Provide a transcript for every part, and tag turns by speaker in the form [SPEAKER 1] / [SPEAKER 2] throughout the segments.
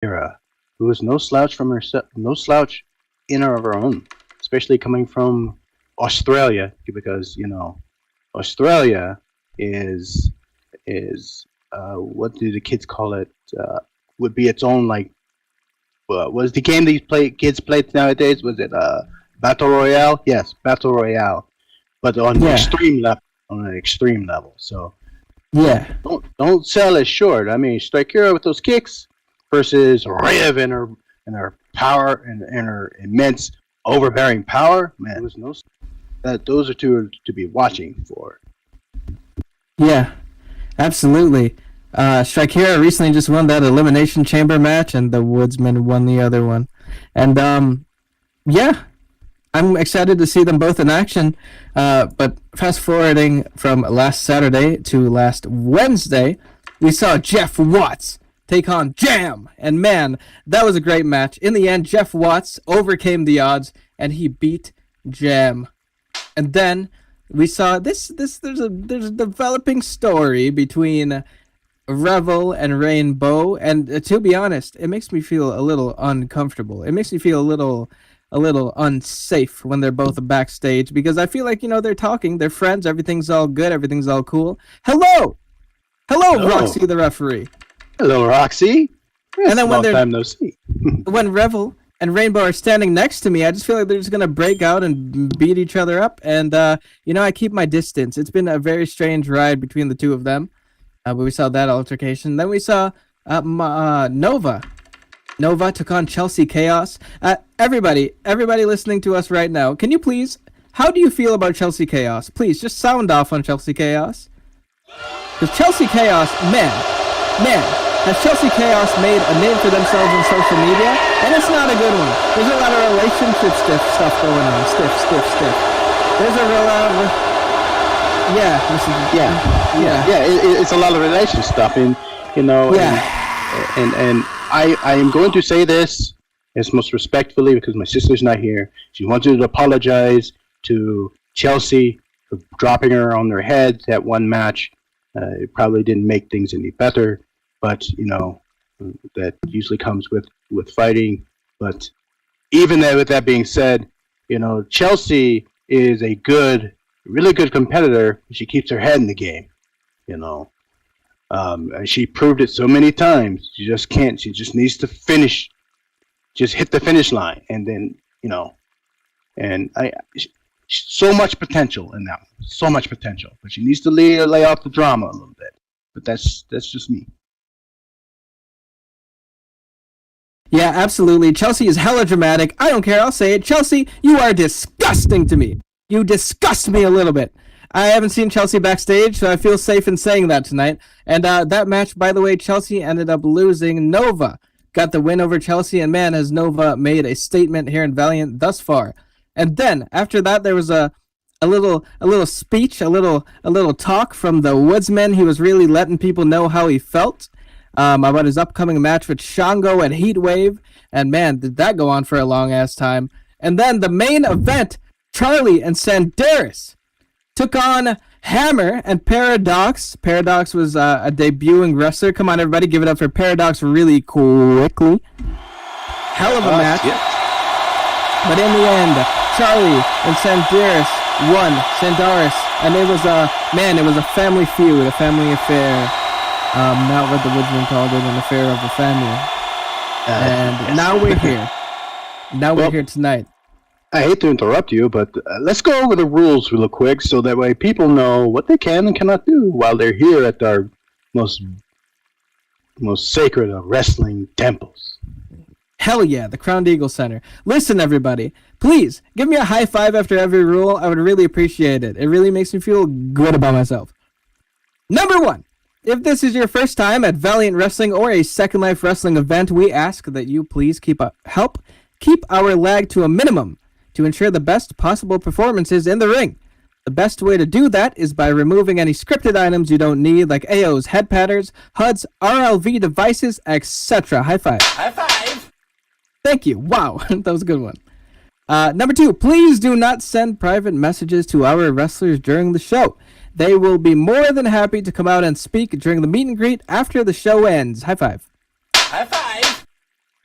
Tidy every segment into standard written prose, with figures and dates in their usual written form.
[SPEAKER 1] Era, who is no slouch from herself, no slouch in or of her own, especially coming from Australia, because Australia is what do the kids call it? Would be its own like was the game these kids play nowadays? Was it Battle Royale? Yes, Battle Royale, but on the
[SPEAKER 2] Yeah,
[SPEAKER 1] extreme level. On an extreme level. So
[SPEAKER 2] yeah,
[SPEAKER 1] don't sell it short. I mean, Strikera with those kicks versus Rev and her power and her immense overbearing power. Man, there was no that those are two to be watching for.
[SPEAKER 2] yeah. Absolutely. Strikera recently just won that Elimination Chamber match, and the Woodsman won the other one. And yeah, I'm excited to see them both in action. But fast forwarding from last Saturday to last Wednesday, we saw Jeff Watts take on Jam. And man, that was a great match. In the end, Jeff Watts overcame the odds and he beat Jam. And then we saw there's a developing story between Revel and Rainbow, and to be honest, it makes me feel a little uncomfortable. It makes me feel a little unsafe when they're both backstage, because I feel like they're talking, they're friends, everything's all good, everything's all cool. Hello,
[SPEAKER 1] Hello.
[SPEAKER 2] Roxy the referee.
[SPEAKER 1] Hello, Roxy. It's
[SPEAKER 2] And then
[SPEAKER 1] long time no see.
[SPEAKER 2] when Revel and Rainbow are standing next to me, I just feel like they're just gonna break out and beat each other up. And I keep my distance. It's been a very strange ride between the two of them. But we saw that altercation. Then we saw Nova. Nova took on Chelsea Chaos. Everybody listening to us right now, can you please? How do you feel about Chelsea Chaos? Please just sound off on Chelsea Chaos. Because Chelsea Chaos, man, has Chelsea Chaos made a name for themselves on social media? And it's not a good one. There's a lot of relationship stuff going on. Stiff. There's a real yeah,
[SPEAKER 1] It's a lot of relation stuff, and
[SPEAKER 2] yeah,
[SPEAKER 1] and I am going to say this as most respectfully because my sister's not here. She wanted to apologize to Chelsea for dropping her on their head that one match. It probably didn't make things any better, but that usually comes with fighting. But even with that being said, Chelsea is a really good competitor. She keeps her head in the game. She proved it so many times. She just can't. She just needs to finish, just hit the finish line, and then and so much potential in that one. So much potential, but she needs to lay off the drama a little bit. But that's just me.
[SPEAKER 2] yeah, absolutely. Chelsea is hella dramatic. I don't care. I'll say it. Chelsea, you are disgusting to me. You disgust me a little bit. I haven't seen Chelsea backstage, so I feel safe in saying that tonight. And that match, by the way, Chelsea ended up losing. Nova got the win over Chelsea, and man, has Nova made a statement here in Valiant thus far. And then after that, there was a little speech, a little talk from the Woodsman. He was really letting people know how he felt about his upcoming match with Shango and Heatwave. And man, did that go on for a long ass time. And then the main event, Charlie and Sandaris took on Hammer and Paradox. Paradox was a debuting wrestler. Come on, everybody, give it up for Paradox really quickly. Hell of a match.
[SPEAKER 1] Yeah.
[SPEAKER 2] But in the end, Charlie and Sandaris won. Sandaris, and it was a family feud, a family affair. Not what the Woodsman called it, an affair of the family. And
[SPEAKER 1] yes.
[SPEAKER 2] now we're here. We're here tonight.
[SPEAKER 1] I hate to interrupt you, but let's go over the rules real quick so that way people know what they can and cannot do while they're here at our most sacred of wrestling temples.
[SPEAKER 2] Hell yeah, the Crowned Eagle Center. Listen, everybody, please give me a high five after every rule. I would really appreciate it. It really makes me feel good about myself. Number 1. If this is your first time at Valiant Wrestling or a Second Life Wrestling event, we ask that you please keep our lag to a minimum to ensure the best possible performances in the ring. The best way to do that is by removing any scripted items you don't need, like AOs, head patterns, HUDs, RLV devices, etc. High five.
[SPEAKER 3] High five!
[SPEAKER 2] Thank you. Wow, that was a good one. Number 2, please do not send private messages to our wrestlers during the show. They will be more than happy to come out and speak during the meet and greet after the show ends. High five.
[SPEAKER 3] High five!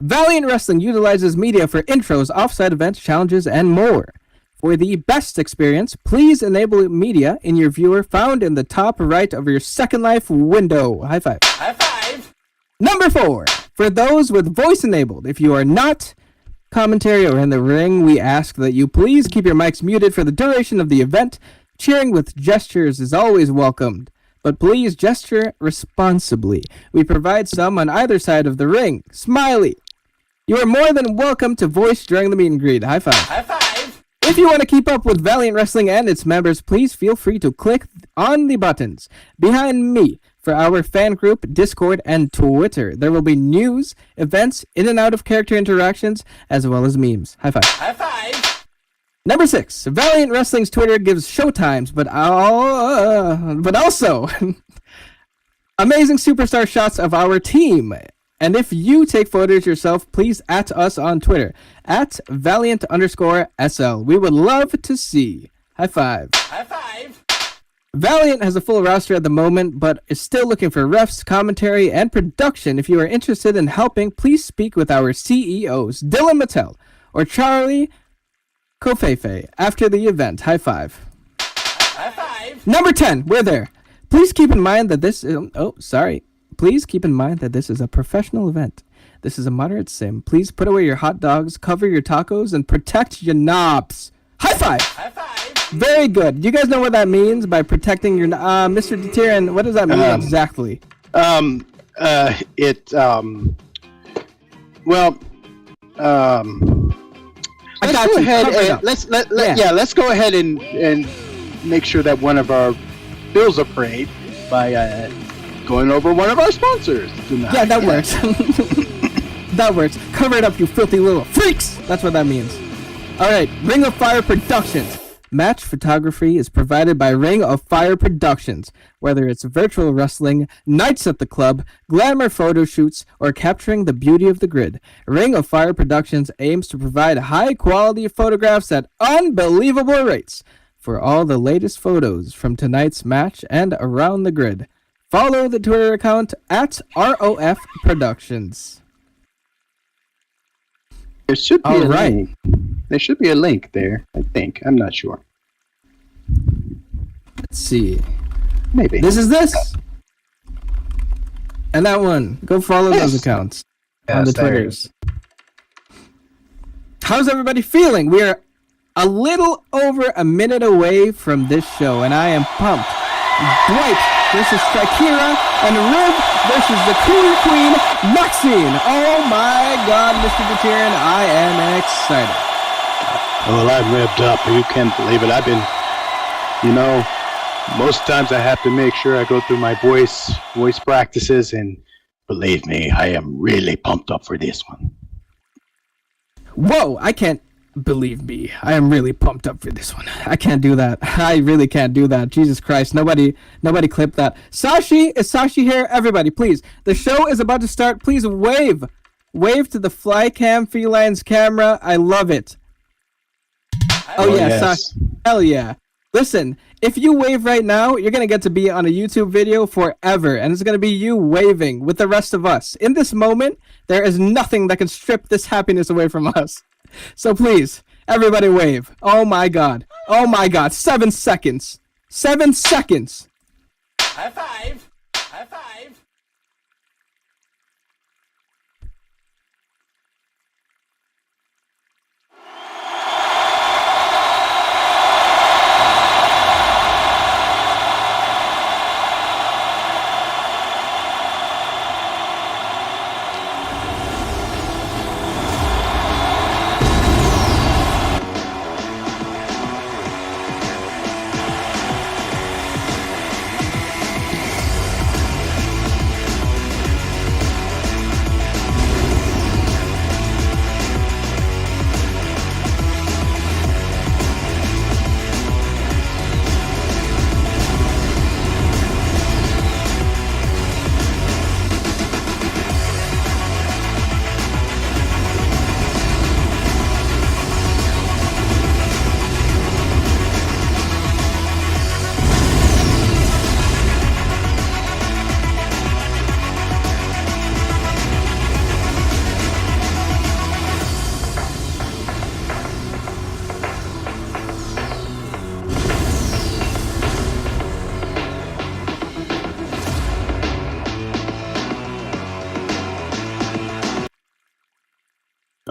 [SPEAKER 2] Valiant Wrestling utilizes media for intros, offsite events, challenges, and more. For the best experience, please enable media in your viewer found in the top right of your Second Life window. High five.
[SPEAKER 3] High five!
[SPEAKER 2] Number 4. For those with voice enabled, if you are not commentary or in the ring, we ask that you please keep your mics muted for the duration of the event. Cheering with gestures is always welcomed, but please gesture responsibly. We provide some on either side of the ring. Smiley. You are more than welcome to voice during the meet and greet. High five.
[SPEAKER 3] High five!
[SPEAKER 2] If you want to keep up with Valiant Wrestling and its members, please feel free to click on the buttons behind me for our fan group, Discord, and Twitter. There will be news, events, in and out of character interactions, as well as memes. High five.
[SPEAKER 3] High five!
[SPEAKER 2] Number 6. Valiant Wrestling's Twitter gives showtimes, but also amazing superstar shots of our team. And if you take photos yourself, please at us on Twitter, at Valiant_SL. We would love to see. High five.
[SPEAKER 3] High five!
[SPEAKER 2] Valiant has a full roster at the moment, but is still looking for refs, commentary, and production. If you are interested in helping, please speak with our CEOs, Dylan Mattel or Charlie Kofefe, after the event. High five.
[SPEAKER 3] High five!
[SPEAKER 2] Number 10, we're there. Please keep in mind that this is... Please keep in mind that this is a professional event. This is a moderate sim. Please put away your hot dogs, cover your tacos, and protect your knobs. High five!
[SPEAKER 3] High five!
[SPEAKER 2] Very good. Do you guys know what that means by protecting your... Mr. Deterian, what does that mean exactly?
[SPEAKER 1] Let's go ahead. Let's go ahead and make sure that one of our bills are paid by going over one of our sponsors tonight.
[SPEAKER 2] Yeah, that works. That works. Cover it up, you filthy little freaks! That's what that means. Alright, Ring of Fire Productions. Match photography is provided by Ring of Fire Productions. Whether it's virtual wrestling, nights at the club, glamour photo shoots, or capturing the beauty of the grid, Ring of Fire Productions aims to provide high-quality photographs at unbelievable rates. For all the latest photos from tonight's match and around the grid, follow the Twitter account at ROF Productions.
[SPEAKER 1] There should be a link. There should be a link there, I think. I'm not sure.
[SPEAKER 2] Let's see.
[SPEAKER 1] Maybe.
[SPEAKER 2] This is this. And that one. Go follow those accounts on the Twitters. How's everybody feeling? We are a little over a minute away from this show, and I am pumped. Dwight versus Shakira, and Riv versus the Queen, Maxine. Oh my God, Mr. Deterian, I am excited.
[SPEAKER 1] Well, I'm revved up. You can't believe it. I've been, most times I have to make sure I go through my voice practices, and believe me, I am really pumped up for this one.
[SPEAKER 2] Whoa, I can't believe me. I am really pumped up for this one. I can't do that. I really can't do that. Jesus Christ, nobody clip that. Sashi, is Sashi here? Everybody, please. The show is about to start. Please wave. Wave to the Flycam Felines camera. I love it. Oh yeah, yes. Sashi. Hell yeah. Listen, if you wave right now, you're going to get to be on a YouTube video forever, and it's going to be you waving with the rest of us. In this moment, there is nothing that can strip this happiness away from us. So please, everybody wave. Oh my God. Oh my God. 7 seconds. 7 seconds.
[SPEAKER 3] High five. High five.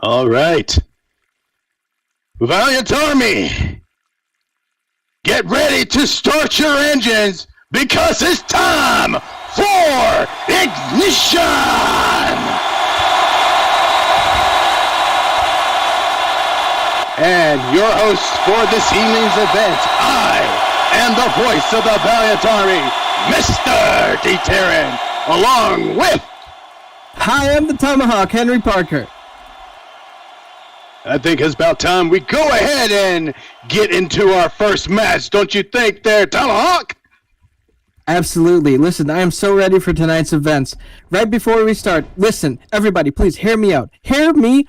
[SPEAKER 1] All right. Valiant Army, get ready to start your engines because it's time for ignition! And your host for this evening's event, I am the voice of the Valiant Army, Mr. Deterrent, along with...
[SPEAKER 2] Hi, I'm the Tomahawk, Henry Parker.
[SPEAKER 1] I think it's about time we go ahead and get into our first match, don't you think there, Tomahawk?
[SPEAKER 2] Absolutely. Listen, I am so ready for tonight's events. Right before we start, listen, everybody, please hear me out. Hear me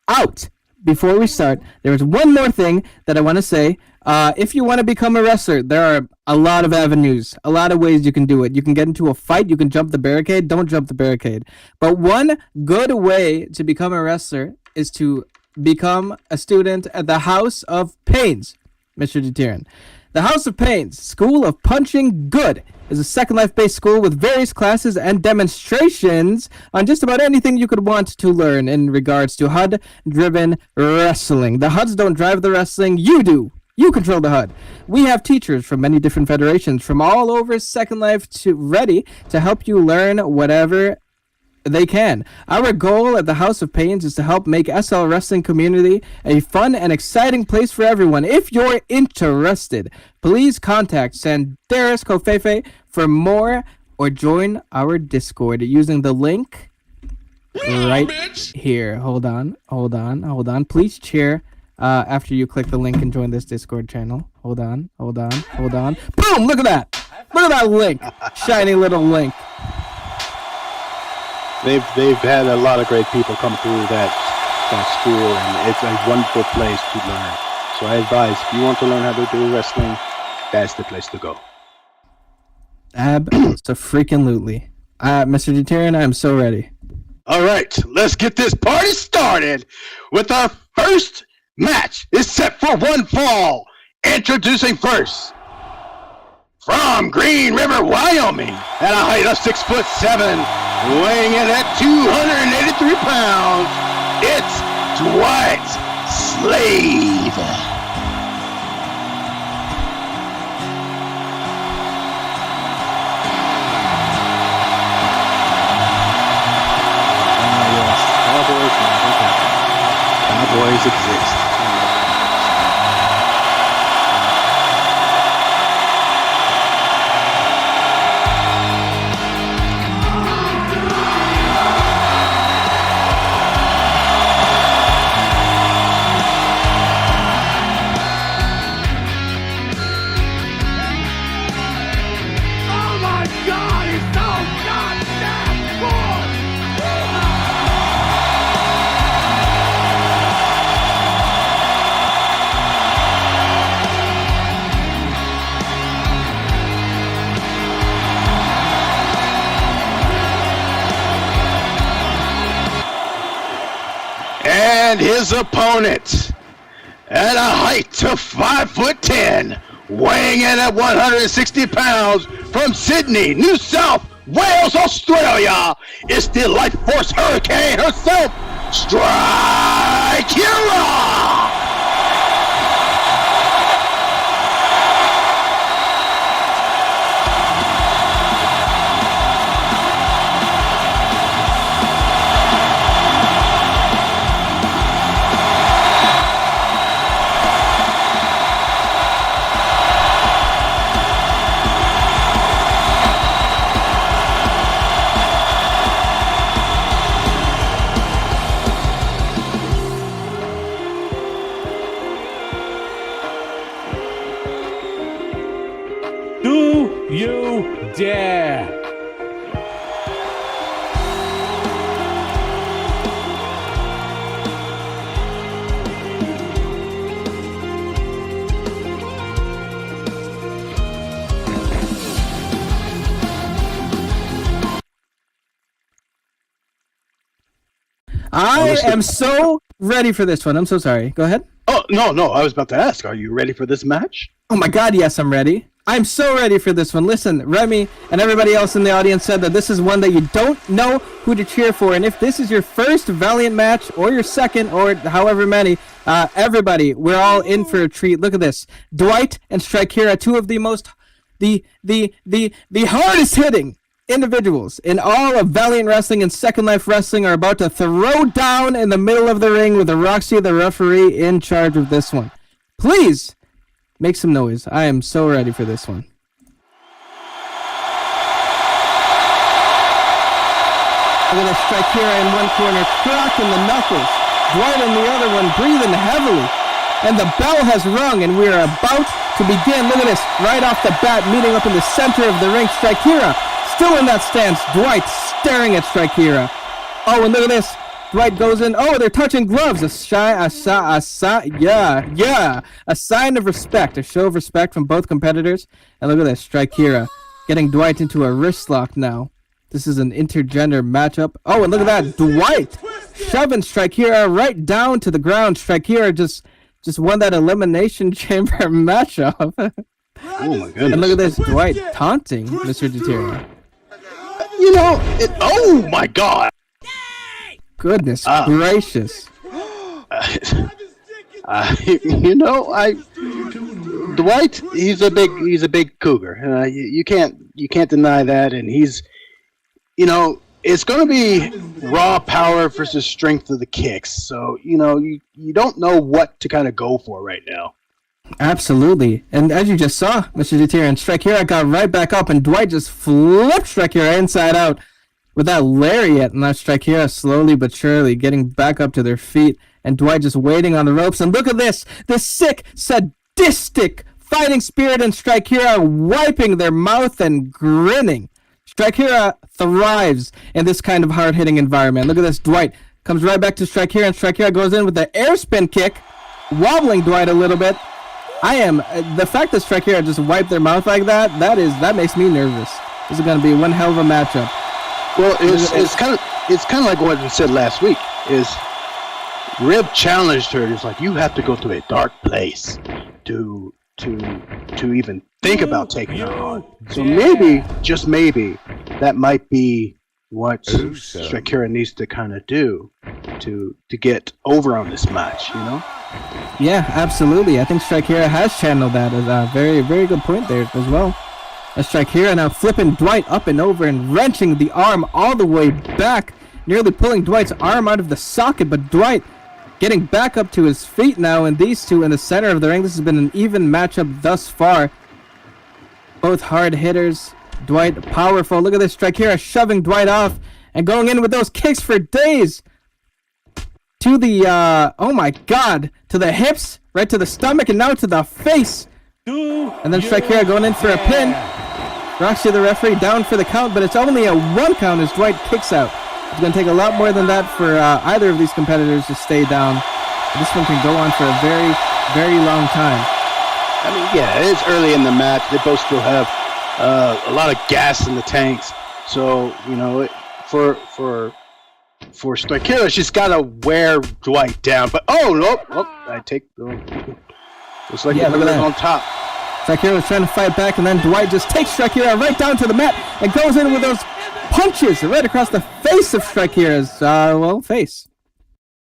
[SPEAKER 2] out. Before we start, there is one more thing that I want to say. If you want to become a wrestler, there are a lot of avenues, a lot of ways you can do it. You can get into a fight, you can jump the barricade, don't jump the barricade. But one good way to become a wrestler is to become a student at the House of Pains, Mr. Deterrent. The House of Pains, School of Punching Good, is a Second Life-based school with various classes and demonstrations on just about anything you could want to learn in regards to HUD-driven wrestling. The HUDs don't drive the wrestling, you do. You control the HUD. We have teachers from many different federations from all over Second Life ready to help you learn whatever they can. Our goal at the House of Pains is to help make SL Wrestling community a fun and exciting place for everyone. If you're interested, please contact Sandaris Kofefe for more or join our Discord using the link right here. Hold on. Please cheer after you click the link and join this Discord channel. Hold on. Boom! Look at that! Look at that link! Shiny little link.
[SPEAKER 1] They've had a lot of great people come through that school, and it's a wonderful place to learn. So I advise, if you want to learn how to do wrestling, that's the place to go.
[SPEAKER 2] Abso-freaking-lutely. Mr. Deterrent, I'm so ready.
[SPEAKER 1] All right, let's get this party started with our first match. It's set for one fall. Introducing first, from Green River, Wyoming, at a height of 6'7", weighing in at 283 pounds, it's Dwight Slade. Cowboys exist. And his opponent, at a height of 5'10", weighing in at 160 pounds, from Sydney, New South Wales, Australia, is the Life Force Hurricane herself, Strike Hero!
[SPEAKER 4] Do you dare?
[SPEAKER 2] I am so ready for this one. I'm so sorry. Go ahead.
[SPEAKER 1] Oh, no, I was about to ask, are you ready for this match?
[SPEAKER 2] Oh my god, yes, I'm ready. I'm so ready for this one. Listen, Remy and everybody else in the audience said that this is one that you don't know who to cheer for. And if this is your first Valiant match or your second or however many, everybody, we're all in for a treat. Look at this. Dwight and Strikira, two of the most, the hardest hitting individuals in all of Valiant Wrestling and Second Life Wrestling are about to throw down in the middle of the ring with Roxy, the referee, in charge of this one. Please make some noise. I am so ready for this one. Look at this, Strikira in one corner, cracking the knuckles. Dwight in the other one, breathing heavily. And the bell has rung, and we are about to begin. Look at this, right off the bat, meeting up in the center of the ring. Strikira still in that stance. Dwight staring at Strikira. Oh, and look at this. Dwight goes in. Oh, they're touching gloves. A sign of respect. A show of respect from both competitors. And look at this. Strikira getting Dwight into a wrist lock now. This is an intergender matchup. Oh, and look at that. Dwight shoving Strikira right down to the ground. Strikira just won that Elimination Chamber matchup.
[SPEAKER 1] Oh, my goodness.
[SPEAKER 2] And look at this. Dwight taunting Mr. Deterra.
[SPEAKER 1] Oh, my God.
[SPEAKER 2] Goodness gracious.
[SPEAKER 1] Dwight, he's a big cougar. You can't deny that, and he's, it's going to be raw power versus strength of the kicks. So, you don't know what to kind of go for right now.
[SPEAKER 2] Absolutely. And as you just saw, Mr. Deterra and Strikira got right back up, and Dwight just flipped Strikira inside out with that lariat. And now Strikira slowly but surely getting back up to their feet, and Dwight just waiting on the ropes. And look at this sick, sadistic fighting spirit and Strikira wiping their mouth and grinning. Strikira thrives in this kind of hard-hitting environment. Look at this. Dwight comes right back to Strikira, and Strikira goes in with the air spin kick, wobbling Dwight a little bit. The fact that Strikira just wiped their mouth like that makes me nervous. This is going to be one hell of a matchup.
[SPEAKER 1] Well, it's kind of like what we said last week. Is Rib challenged her? It's like, you have to go to a dark place to even think about taking her on. So maybe, just maybe, that might be what Strikira needs to kind of do to get over on this match.
[SPEAKER 2] Yeah, absolutely. I think Strikira has channeled that as a very, very good point there as well. As Strikira now flipping Dwight up and over and wrenching the arm all the way back, nearly pulling Dwight's arm out of the socket, but Dwight getting back up to his feet now, and these two in the center of the ring. This has been an even matchup thus far. Both hard hitters. Dwight powerful. Look at this. Strikira shoving Dwight off and going in with those kicks for days. To the, oh my God, to the hips, right to the stomach, and now to the face. And then Strikira going in for a pin. Roxy, the referee, down for the count, but it's only a 1 count as Dwight kicks out. It's going to take a lot more than that for either of these competitors to stay down. This one can go on for a very, very long time.
[SPEAKER 1] I mean, yeah, it's early in the match. They both still have a lot of gas in the tanks. So, for Strikira, she's got to wear Dwight down. But, I take the... Looks like
[SPEAKER 2] look at that.
[SPEAKER 1] On top.
[SPEAKER 2] Strikira was trying to fight back, and then Dwight just takes Strikira right down to the mat and goes in with those punches right across the face of Strikira's, face.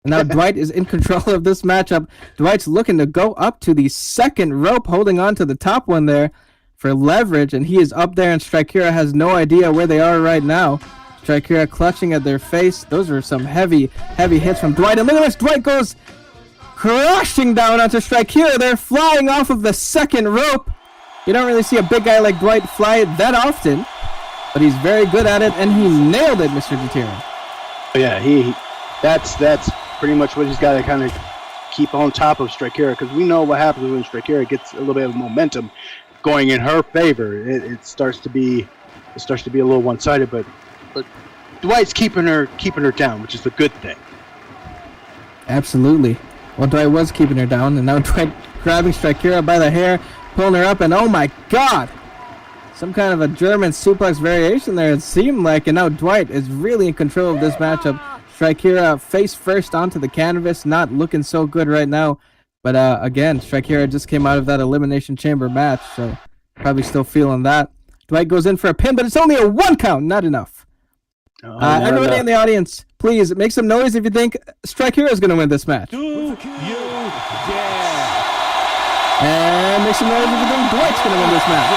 [SPEAKER 2] And now Dwight is in control of this matchup. Dwight's looking to go up to the second rope, holding on to the top one there for leverage, and he is up there, and Strikira has no idea where they are right now. Strikira clutching at their face. Those are some heavy, heavy hits from Dwight. And look at this, Dwight goes crashing down onto Strikira. They're flying off of the second rope. You don't really see a big guy like Dwight fly it that often, but he's very good at it, and he nailed it, Mr. Deterra.
[SPEAKER 1] Yeah, that's pretty much what he's got to kind of keep on top of Strikira, because we know what happens when Strikira gets a little bit of momentum going in her favor. It starts to be a little one-sided, but Dwight's keeping her down, which is a good thing.
[SPEAKER 2] Absolutely. Well, Dwight was keeping her down, and now Dwight grabbing Strikira by the hair, pulling her up, and oh my God! Some kind of a German suplex variation there, it seemed like, and now Dwight is really in control of this matchup. Strikira face first onto the canvas, not looking so good right now. But again, Strikira just came out of that Elimination Chamber match, so Probably still feeling that. Dwight goes in for a pin, but it's only a 1 count. Not enough. Everybody in the audience, please make some noise if you think Strike Hero is going to win this match.
[SPEAKER 4] Do you dare?
[SPEAKER 2] And make some noise if you think Dwight's going to win this match.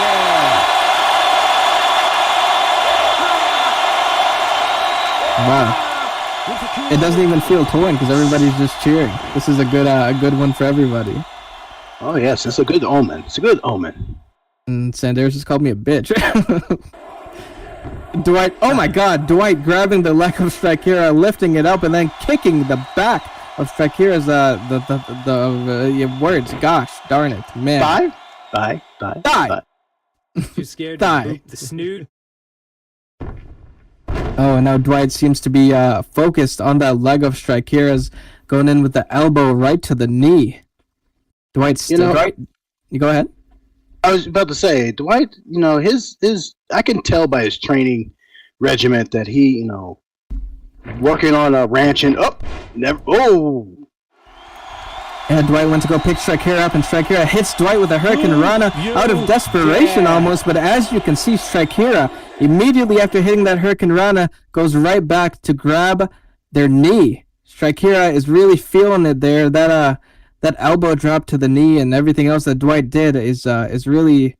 [SPEAKER 2] Wow. It doesn't even feel torn because everybody's just cheering. This is a good one for everybody.
[SPEAKER 1] Oh yes, it's a good omen. It's a good omen.
[SPEAKER 2] And Sanders just called me a bitch. Dwight, oh my God, Dwight grabbing the leg of Strikera, lifting it up, and then kicking the back of Strikera's words. Gosh, darn it, man.
[SPEAKER 1] Bye.
[SPEAKER 2] Die.
[SPEAKER 5] Too scared
[SPEAKER 2] Die.
[SPEAKER 5] to boop the snoot.
[SPEAKER 2] Oh, and now Dwight seems to be focused on that leg of Strikera's, going in with the elbow right to the knee. Dwight's Dwight, you go ahead.
[SPEAKER 1] I was about to say, Dwight, his I can tell by his training regiment that he, working on a ranch and
[SPEAKER 2] And Dwight went to go pick Strikera up, and Strikera hits Dwight with a Hurricane Rana out of desperation almost, but as you can see, Strikera, immediately after hitting that Hurricane Rana, goes right back to grab their knee. Strikera is really feeling it there. That elbow drop to the knee and everything else that Dwight did is really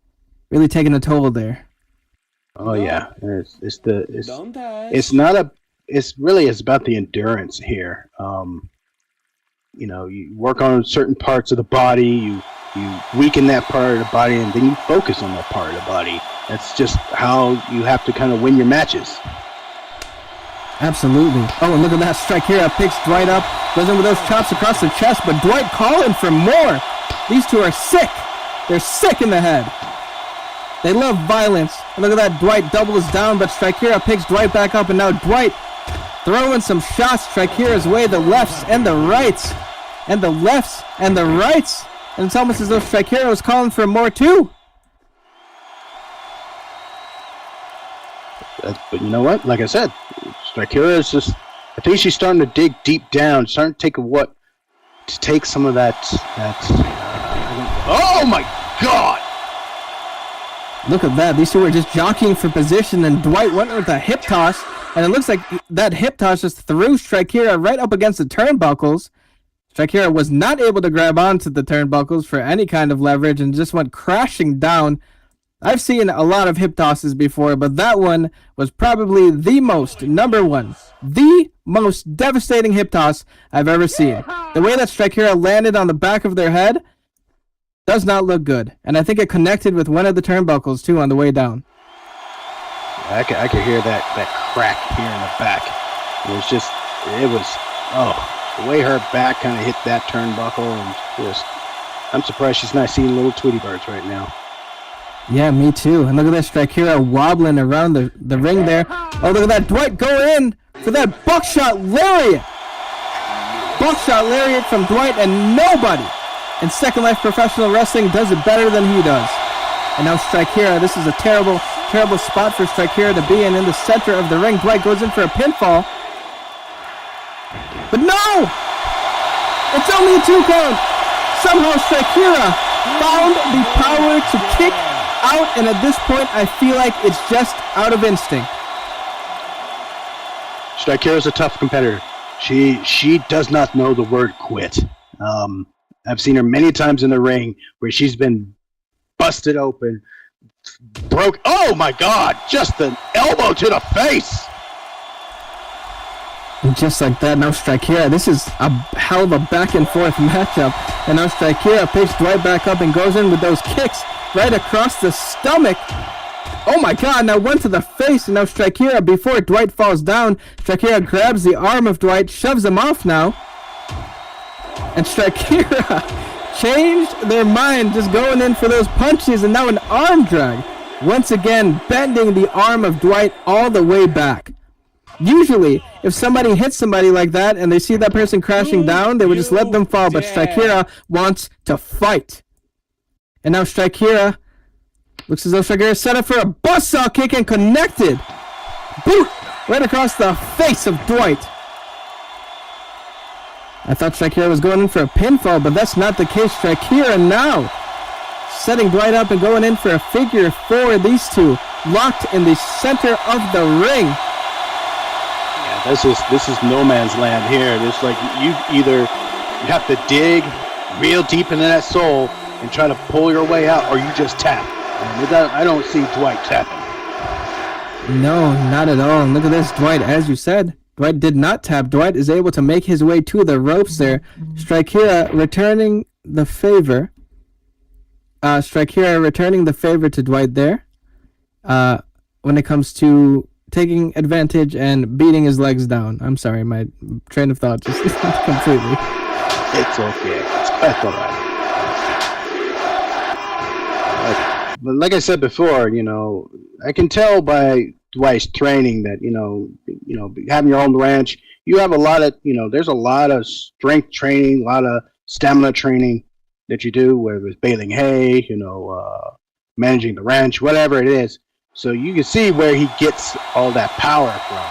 [SPEAKER 2] taking a toll there.
[SPEAKER 1] Oh yeah, it's about the endurance here. You work on certain parts of the body, you weaken that part of the body, and then you focus on that part of the body. That's just how you have to kind of win your matches.
[SPEAKER 2] Absolutely. Oh, and look at that. Strikera picks Dwight up, goes in with those chops across the chest, but Dwight calling for more. These two are sick. They're sick in the head. They love violence. And look at that. Dwight doubles down, but Strikera picks Dwight back up, and now Dwight throwing some shots Strikera's way, the lefts and the rights. And the lefts and the rights. And it's almost as though Strikera was calling for more too.
[SPEAKER 1] But you know what? Like I said, Strikera is just, I think she's starting to dig deep down, starting to take some of that oh my God!
[SPEAKER 2] Look at that. These two were just jockeying for position, and Dwight went with a hip toss, and it looks like that hip toss just threw Strikera right up against the turnbuckles. Strikera was not able to grab onto the turnbuckles for any kind of leverage and just went crashing down. I've seen a lot of hip tosses before, but that one was probably the most devastating hip toss I've ever seen. The way that Strikera landed on the back of their head does not look good, and I think it connected with one of the turnbuckles too on the way down.
[SPEAKER 1] I could hear that crack here in the back. The way her back kind of hit that turnbuckle, and I'm surprised she's not seeing little Tweety Birds right now.
[SPEAKER 2] Yeah, me too. And look at that Strikera wobbling around the ring there. Oh, look at that. Dwight go in for that buckshot lariat. Buckshot lariat from Dwight, and nobody in Second Life Professional Wrestling does it better than he does. And now Strikera, this is a terrible, terrible spot for Strikera to be in the center of the ring. Dwight goes in for a pinfall. But no! It's only a 2 count. Somehow Strikera found the power to kick out, and at this point I feel like it's just out of instinct.
[SPEAKER 1] Strikera's a tough competitor. She does not know the word quit. I've seen her many times in the ring where she's been busted open, broke. Oh my God! Just an elbow to the face.
[SPEAKER 2] And just like that, now Strikera, this is a hell of a back and forth matchup. And now Strikera picks Dwight back up and goes in with those kicks right across the stomach. Oh my God, now one to the face, and now Strikera, before Dwight falls down, Strikera grabs the arm of Dwight, shoves him off now. And Strikera changed their mind, just going in for those punches, and now an arm drag. Once again, bending the arm of Dwight all the way back. Usually, if somebody hits somebody like that and they see that person crashing down, they would just let them fall, but Strikera wants to fight. And now Strikera, looks as though Strikera set up for a buzzsaw kick and connected. Boot! Right across the face of Dwight. I thought Strikera was going in for a pinfall, but that's not the case. Strikera now setting Dwight up and going in for a figure four. These two locked in the center of the ring.
[SPEAKER 1] Yeah, this is no man's land here. It's like you have to dig real deep into that soul and try to pull your way out, or you just tap. And I don't see Dwight tapping.
[SPEAKER 2] No, not at all. And look at this, Dwight, as you said, Dwight did not tap. Dwight is able to make his way to the ropes there. Strikira returning the favor. Strikira returning the favor to Dwight there. When it comes to taking advantage and beating his legs down. I'm sorry, my train of thought just completely.
[SPEAKER 1] It's okay. It's quite all right. But like I said before, I can tell by Dwight's training that, having your own ranch, you have a lot of, there's a lot of strength training, a lot of stamina training that you do, whether it's baling hay, managing the ranch, whatever it is. So you can see where he gets all that power from.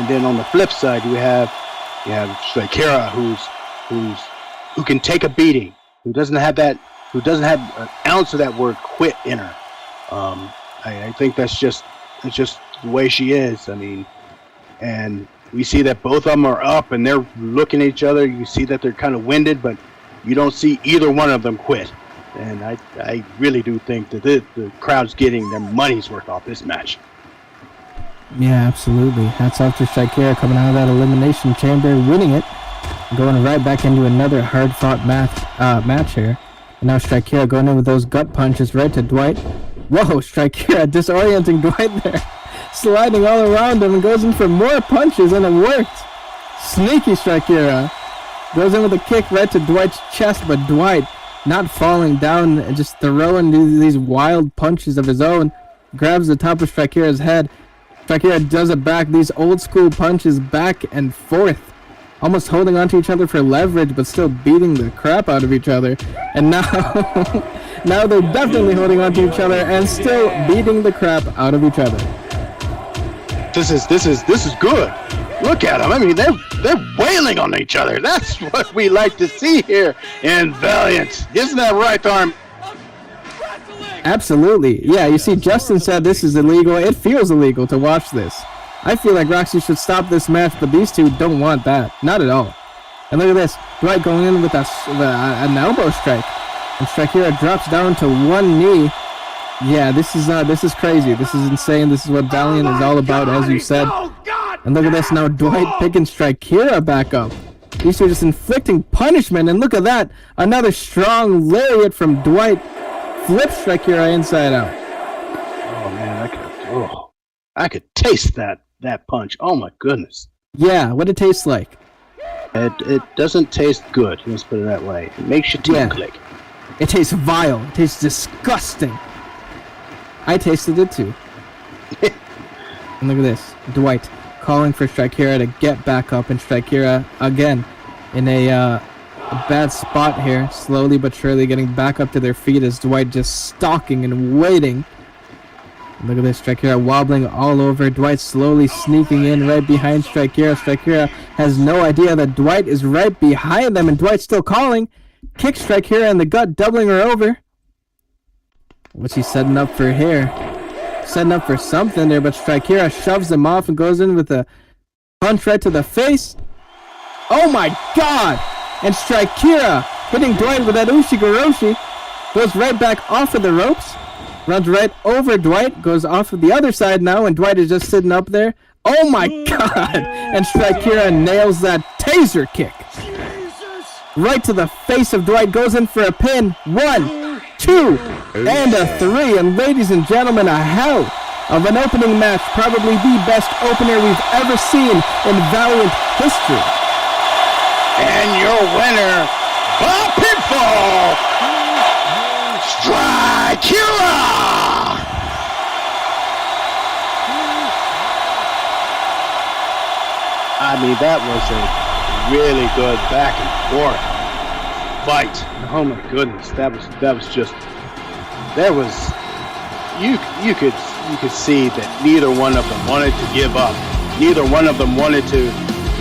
[SPEAKER 1] And then on the flip side, you have Strikira, who can take a beating, who doesn't have an ounce of that word quit in her. I think that's just the way she is. I mean, and we see that both of them are up and they're looking at each other. You see that they're kind of winded, but you don't see either one of them quit. And I really do think that the crowd's getting their money's worth off this match.
[SPEAKER 2] Yeah, absolutely. Hats off to Strikira coming out of that elimination chamber, winning it, going right back into another hard-fought match here. And now Strikira going in with those gut punches right to Dwight. Whoa, Strikira disorienting Dwight there. Sliding all around him and goes in for more punches, and it worked. Sneaky Strikira. Goes in with a kick right to Dwight's chest, but Dwight not falling down and just throwing these wild punches of his own. Grabs the top of Strikira's head. Strikira does it back. These old school punches back and forth. Almost holding onto each other for leverage, but still beating the crap out of each other. And now, now they're definitely holding onto each other and still beating the crap out of each other.
[SPEAKER 1] This is good. Look at them. I mean, they're wailing on each other. That's what we like to see here in Valiant. Isn't that right, Arm?
[SPEAKER 2] Absolutely. Yeah, you see, Justin said this is illegal. It feels illegal to watch this. I feel like Roxy should stop this match, but these two don't want that. Not at all. And look at this. Dwight going in with an elbow strike. And Strikira drops down to one knee. Yeah, this is crazy. This is insane. This is what Valiant is all about, as you said. And look at this now. Dwight picking Strikira back up. These two just inflicting punishment. And look at that. Another strong lariat from Dwight. Flips Strikira inside out.
[SPEAKER 1] Oh, man. I could taste that punch. Oh my goodness.
[SPEAKER 2] Yeah, what it tastes like.
[SPEAKER 1] It doesn't taste good. Let's put it that way. It makes your teeth click.
[SPEAKER 2] It tastes vile. It tastes disgusting. I tasted it too. And look at this. Dwight calling for Strikira to get back up, and Strikira again in a bad spot here, slowly but surely getting back up to their feet as Dwight just stalking and waiting. Look at this, Strikira wobbling all over. Dwight slowly sneaking in right behind Strikira. Strikira has no idea that Dwight is right behind them, and Dwight's still calling. Kicks Strikira in the gut, doubling her over. What's he setting up for here? Setting up for something there, but Strikira shoves him off and goes in with a punch right to the face. Oh my god! And Strikira hitting Dwight with that Ushigoroshi. Goes right back off of the ropes. Runs right over Dwight, goes off of the other side now, and Dwight is just sitting up there. Oh my god! And Strikira nails that taser kick. Right to the face of Dwight, goes in for a pin. 1, 2, and a 3. And ladies and gentlemen, a hell of an opening match. Probably the best opener we've ever seen in Valiant history.
[SPEAKER 1] And your winner, by pinfall, Strikira! I mean, that was a really good back and forth fight. Oh my goodness, that was just, there was, you could see that neither one of them wanted to give up. Neither one of them wanted to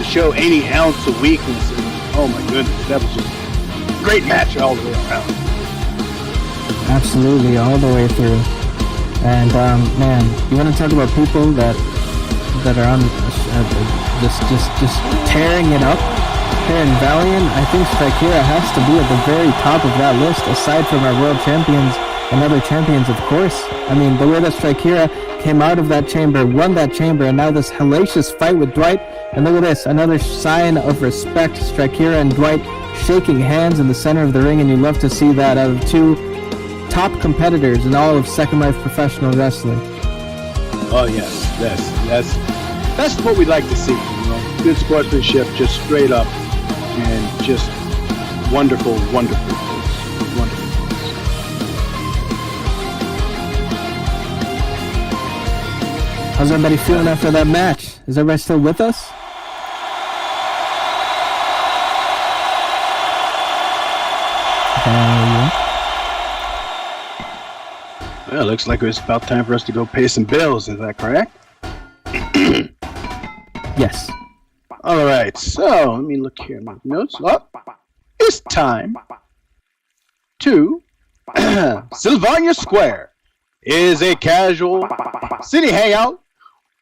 [SPEAKER 1] show any ounce of weakness. And, oh my goodness, that was just a great match all the way around.
[SPEAKER 2] Absolutely, all the way through. And man, you want to talk about people that are on just tearing it up here in Valiant? I think Strikera has to be at the very top of that list, aside from our world champions and other champions, of course. I mean, the way that Strikera came out of that chamber, won that chamber, and now this hellacious fight with Dwight. And look at this, another sign of respect. Strikera and Dwight shaking hands in the center of the ring, and you love to see that out of two top competitors in all of Second Life professional wrestling.
[SPEAKER 1] Oh yes, that's what we like to see. You know, good sportsmanship, just straight up, and just wonderful.
[SPEAKER 2] How's everybody feeling after that match? Is everybody still with us?
[SPEAKER 1] Well, looks like it's about time for us to go pay some bills. Is that correct?
[SPEAKER 2] Yes.
[SPEAKER 1] All right. So let me look here. My notes. Oh, it's time to Sylvania Square is a casual city hangout.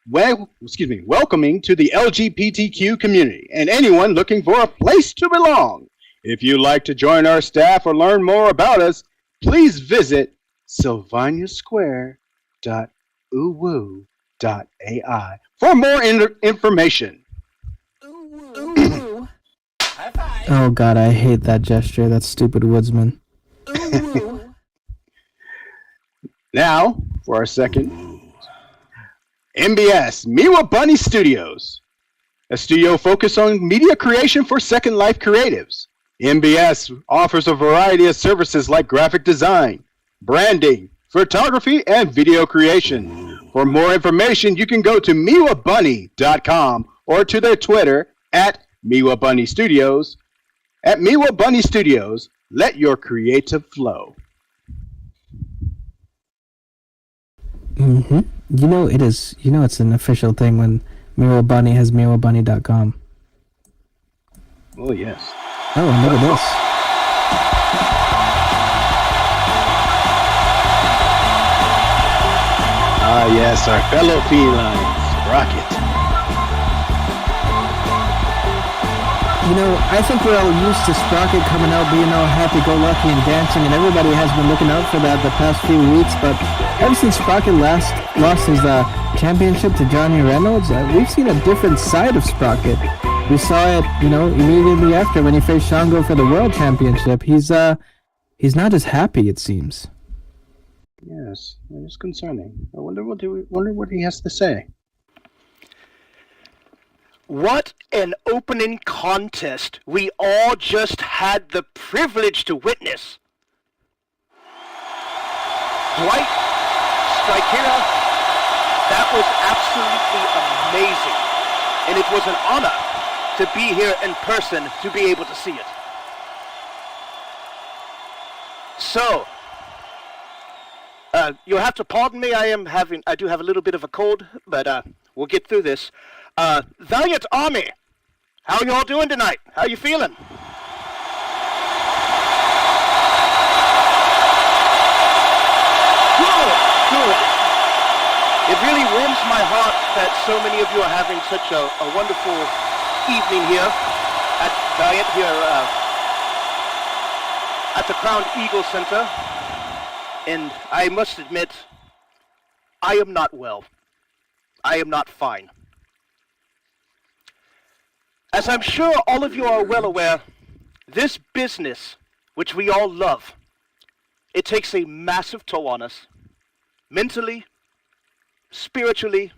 [SPEAKER 1] Welcoming to the LGBTQ community and anyone looking for a place to belong. If you'd like to join our staff or learn more about us, please visit sylvaniasquare.uwu.ai for more information.
[SPEAKER 3] High five.
[SPEAKER 2] Oh god, I hate that gesture. That stupid woodsman.
[SPEAKER 1] Now, for our second, MBS, Miwa Bunny Studios, a studio focused on media creation for Second Life creatives. MBS offers a variety of services like graphic design, branding, photography, and video creation. For more information, you can go to miwabunny.com or to their Twitter at Miwa Bunny Studios. At Miwa Bunny Studios, let your creative flow.
[SPEAKER 2] Mm-hmm. It's an official thing when Miwa Bunny has miwabunny.com.
[SPEAKER 1] Oh, yes.
[SPEAKER 2] Oh, and look at this.
[SPEAKER 1] Ah, yes, our fellow felines, Rocket.
[SPEAKER 2] I think we're all used to Sprocket coming out being all happy-go-lucky and dancing, and everybody has been looking out for that the past few weeks, but ever since Sprocket lost his championship to Johnny Reynolds, we've seen a different side of Sprocket. We saw it, immediately after when he faced Shango for the World Championship. He's not as happy, it seems.
[SPEAKER 1] Yes, it is concerning. I wonder what he has to say.
[SPEAKER 6] What an opening contest we all just had the privilege to witness. Dwight, Strikera, that was absolutely amazing. And it was an honor to be here in person to be able to see it. So, you'll have to pardon me, I do have a little bit of a cold, but we'll get through this. Valiant Army, how y'all doing tonight? How you feeling? Good. It really warms my heart that so many of you are having such a wonderful evening here at Valiant, here at the Crowned Eagle Center. And I must admit, I am not well. I am not fine. As I'm sure all of you are well aware, this business, which we all love, it takes a massive toll on us, mentally, spiritually,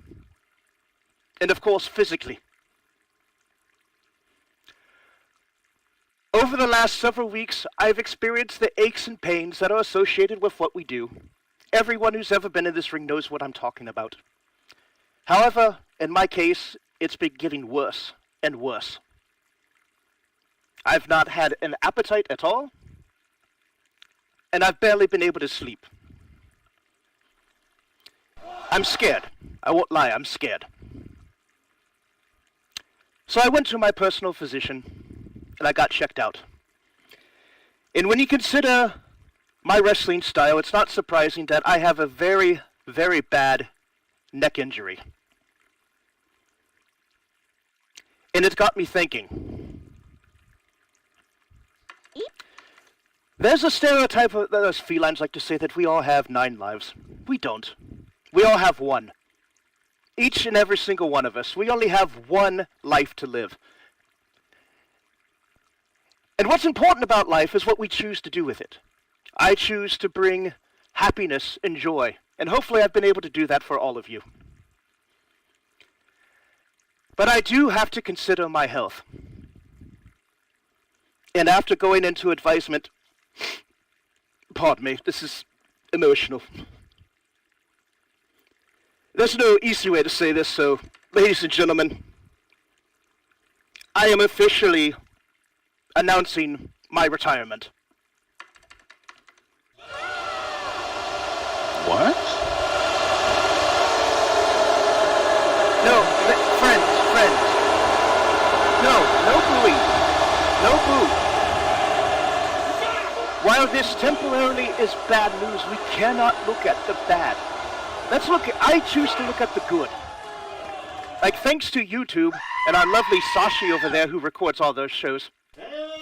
[SPEAKER 6] and of course physically. Over the last several weeks, I've experienced the aches and pains that are associated with what we do. Everyone who's ever been in this ring knows what I'm talking about. However, in my case, it's been getting worse and worse. I've not had an appetite at all, and I've barely been able to sleep. I'm scared. I won't lie, I'm scared. So I went to my personal physician, and I got checked out. And when you consider my wrestling style, it's not surprising that I have a very, very bad neck injury. And it's got me thinking. There's a stereotype that us felines like to say that we all have 9 lives. We don't. We all have one. Each and every single one of us. We only have one life to live. And what's important about life is what we choose to do with it. I choose to bring happiness and joy. And hopefully I've been able to do that for all of you. But I do have to consider my health. And after going into advisement, pardon me, this is emotional. There's no easy way to say this, so, ladies and gentlemen, I am officially announcing my retirement.
[SPEAKER 1] What?
[SPEAKER 6] No, friends. No booing. No boo. While this temporarily is bad news, we cannot look at the bad. I choose to look at the good. Like, thanks to YouTube and our lovely Sashi over there who records all those shows.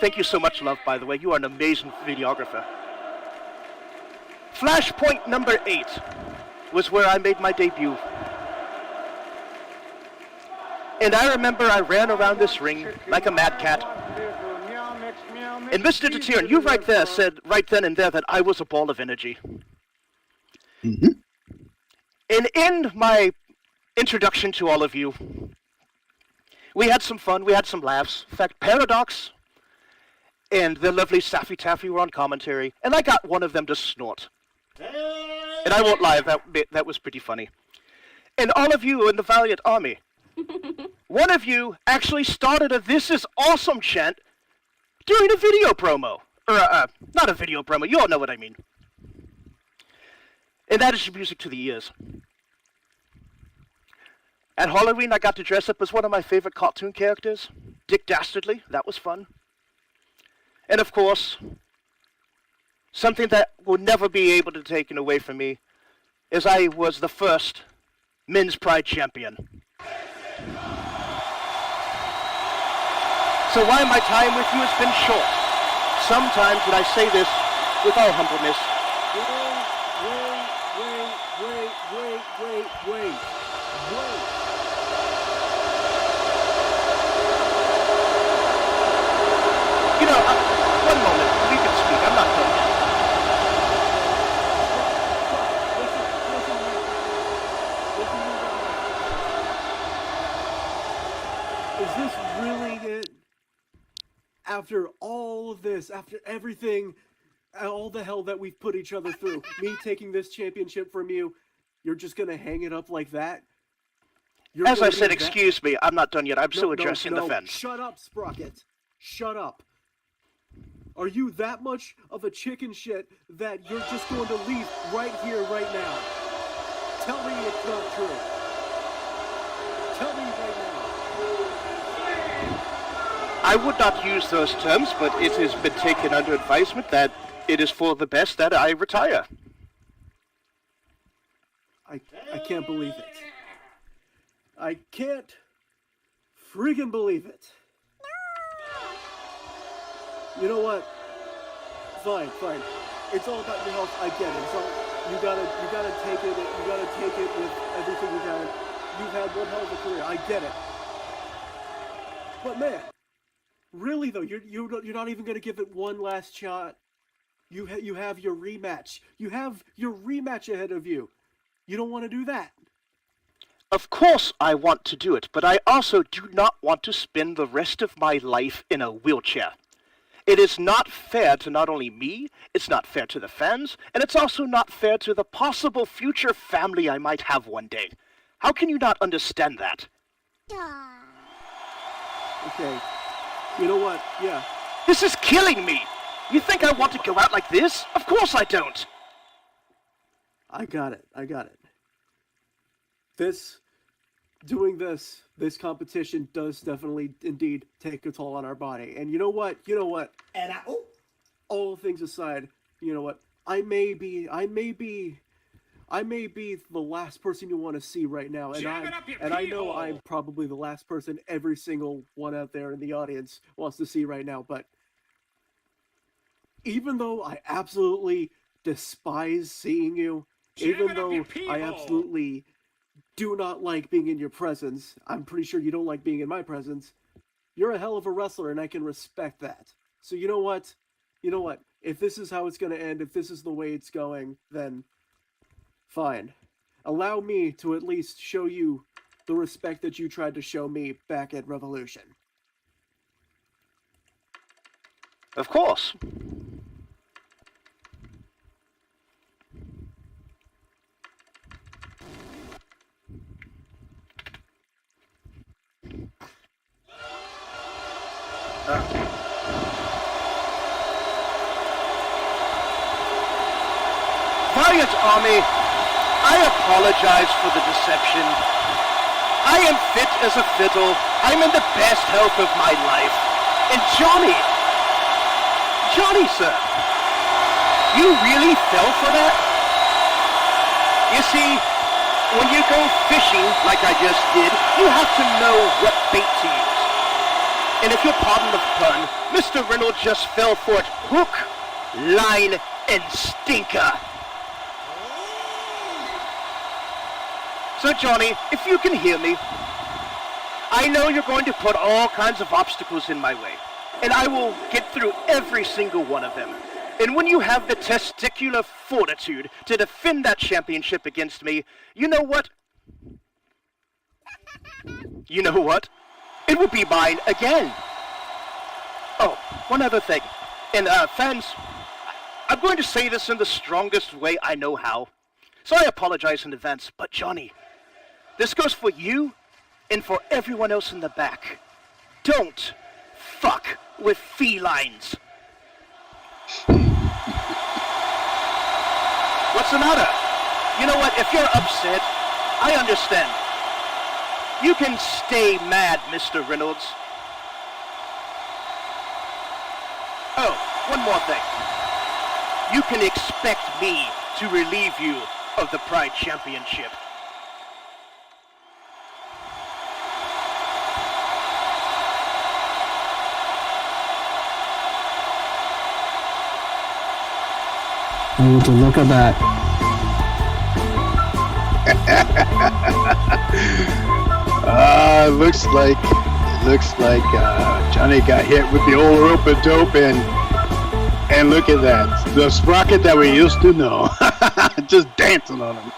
[SPEAKER 6] Thank you so much, love, by the way. You are an amazing videographer. Flashpoint number 8 was where I made my debut. And I remember I ran around this ring like a mad cat. And Mr. Deteran, you right there said right then and there that I was a ball of energy.
[SPEAKER 1] Mm-hmm.
[SPEAKER 6] And in my introduction to all of you, we had some fun, we had some laughs. In fact, Paradox and the lovely Saffy Taffy were on commentary, and I got one of them to snort. And I won't lie, that was pretty funny. And all of you in the Valiant Army, one of you actually started a "This is awesome" chant during a video promo. Or, not a video promo, you all know what I mean. And that is music to the ears. At Halloween, I got to dress up as one of my favorite cartoon characters, Dick Dastardly. That was fun. And of course, something that will never be able to be taken away from me is I was the first Men's Pride champion. So while my time with you has been short, sometimes, and I say this with all humbleness,
[SPEAKER 4] Wait.
[SPEAKER 6] you know, one moment, we can speak, I'm not done yet.
[SPEAKER 4] Is this really it? After all of this, after everything, all the hell that we've put each other through, me taking this championship from you, you're just gonna hang it up like that?
[SPEAKER 6] As I said, excuse me, I'm not done yet. I'm still addressing the fence.
[SPEAKER 4] Shut up, Sprocket. Shut up. Are you that much of a chicken shit that you're just going to leave right here, right now? Tell me it's not true. Tell me right now.
[SPEAKER 6] I would not use those terms, but it has been taken under advisement that it is for the best that I retire.
[SPEAKER 4] I can't believe it. I can't friggin' believe it. You know what? Fine. It's all about your health. I get it. It's all, you gotta take it. You gotta take it with everything you got. You've had one hell of a career. I get it. But man, really though, you're not even gonna give it one last shot. You have your rematch. You have your rematch ahead of you. You don't want to do that.
[SPEAKER 6] Of course I want to do it, but I also do not want to spend the rest of my life in a wheelchair. It is not fair to not only me, it's not fair to the fans, and it's also not fair to the possible future family I might have one day. How can you not understand that?
[SPEAKER 4] Okay. You know what? Yeah.
[SPEAKER 6] This is killing me! You think I want to go out like this? Of course I don't!
[SPEAKER 4] I got it. Doing this competition does definitely indeed take a toll on our body. And you know what?
[SPEAKER 3] And
[SPEAKER 4] all things aside, you know what? I may be the last person you want to see right now, and I know I'm probably the last person every single one out there in the audience wants to see right now, but even though I absolutely despise seeing you, even though I absolutely do not like being in your presence, I'm pretty sure you don't like being in my presence, you're a hell of a wrestler, and I can respect that. So you know what? If this is how it's going to end, if this is the way it's going, then fine. Allow me to at least show you the respect that you tried to show me back at Revolution.
[SPEAKER 6] Of course. Valiant Army, I apologize for the deception. I am fit as a fiddle. I'm in the best health of my life. And Johnny, sir, you really fell for that? You see, when you go fishing, like I just did, you have to know what bait to use. And if you'll pardon the pun, Mr. Reynolds just fell for it hook, line, and stinker. So Johnny, if you can hear me, I know you're going to put all kinds of obstacles in my way, and I will get through every single one of them. And when you have the testicular fortitude to defend that championship against me, you know what? It will be mine again. Oh, one other thing. And fans, I'm going to say this in the strongest way I know how. So I apologize in advance, but Johnny, this goes for you and for everyone else in the back. Don't fuck with felines. What's the matter? You know what? If you're upset, I understand. You can stay mad, Mr. Reynolds. Oh, one more thing. You can expect me to relieve you of the Pride Championship.
[SPEAKER 2] Would you look at that?
[SPEAKER 1] Looks like Johnny got hit with the old rope-a-dope, and look at that, the sprocket that we used to know, just dancing on him.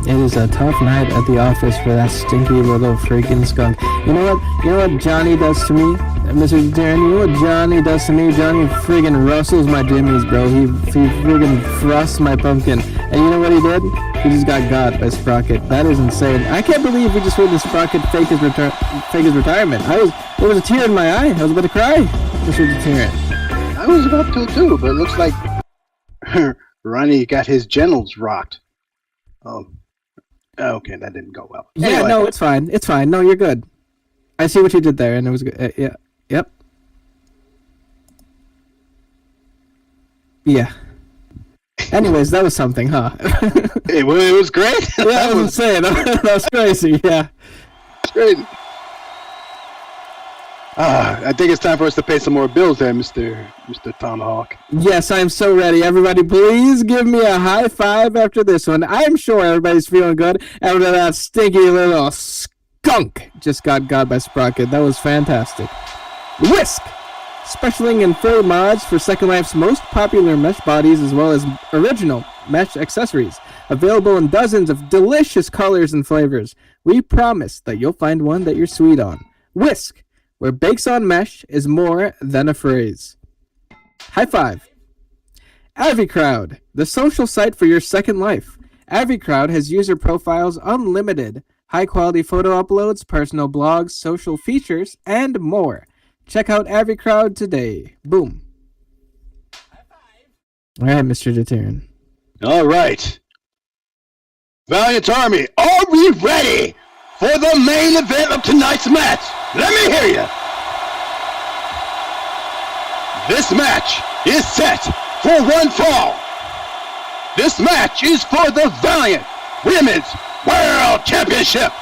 [SPEAKER 2] It is a tough night at the office for that stinky little freaking skunk. You know what Johnny does to me, Mr. Darren? You know what Johnny does to me? Johnny friggin' rustles my jimmies, bro. He friggin' thrusts my pumpkin. And you know what he did? He just got by Sprocket. That is insane. I can't believe we just heard the Sprocket fake his retirement. There was a tear in my eye. I was about to cry. Mr. Darren.
[SPEAKER 1] I was about to too, but it looks like Ronnie got his genitals rocked. Oh, okay, that didn't go well.
[SPEAKER 2] Yeah,
[SPEAKER 1] Anyway.
[SPEAKER 2] no, it's fine. It's fine. No, you're good. I see what you did there, and it was good. Yeah. Yep. Yeah. Anyways, that was something, huh?
[SPEAKER 1] It was great.
[SPEAKER 2] Yeah, I was saying. That was crazy, yeah.
[SPEAKER 1] Crazy. I think it's time for us to pay some more bills there, Mr. Tomahawk.
[SPEAKER 2] Yes, I am so ready. Everybody, please give me a high five after this one. I'm sure everybody's feeling good after that stinky little skunk just got by Sprocket. That was fantastic. Whisk! Specialing in fur mods for Second Life's most popular mesh bodies as well as original mesh accessories. Available in dozens of delicious colors and flavors. We promise that you'll find one that you're sweet on. Whisk! Where bakes on mesh is more than a phrase. High five. AviCrowd, the social site for your second life. AviCrowd has user profiles unlimited, high-quality photo uploads, personal blogs, social features, and more. Check out AviCrowd today. Boom. All right, Mr. Deteran.
[SPEAKER 1] All right. Valiant Army, are we ready? for the main event of tonight's match. Let me hear you. This match is set for one fall. This match is for the Valiant Women's World Championship.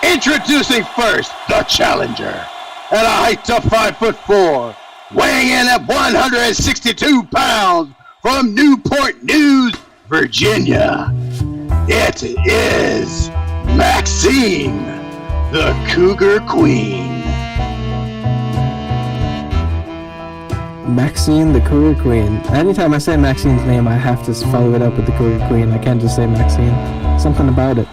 [SPEAKER 1] Introducing first, the challenger. At a height of 5'4", weighing in at 162 pounds, from Newport News, Virginia. It is Maxine, the Cougar Queen.
[SPEAKER 2] Maxine, the Cougar Queen. Anytime I say Maxine's name, I have to follow it up with the Cougar Queen. I can't just say Maxine. Something about it.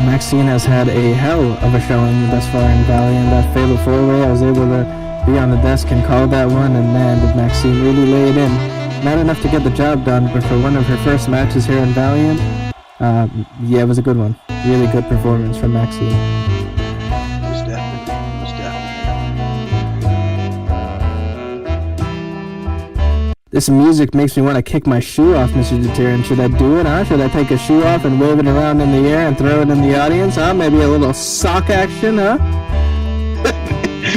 [SPEAKER 2] Maxine has had a hell of a showing thus far in Valiant. That fatal 4-way, I was able to be on the desk and call that one, and man, did Maxine really lay it in. Not enough to get the job done, but for one of her first matches here in Valiant, yeah, it was a good one. Really good performance from Maxine.
[SPEAKER 1] Most definitely.
[SPEAKER 2] This music makes me want to kick my shoe off, Mr. Deterrent. Should I do it, huh? Should I take a shoe off and wave it around in the air and throw it in the audience, huh? Maybe a little sock action, huh?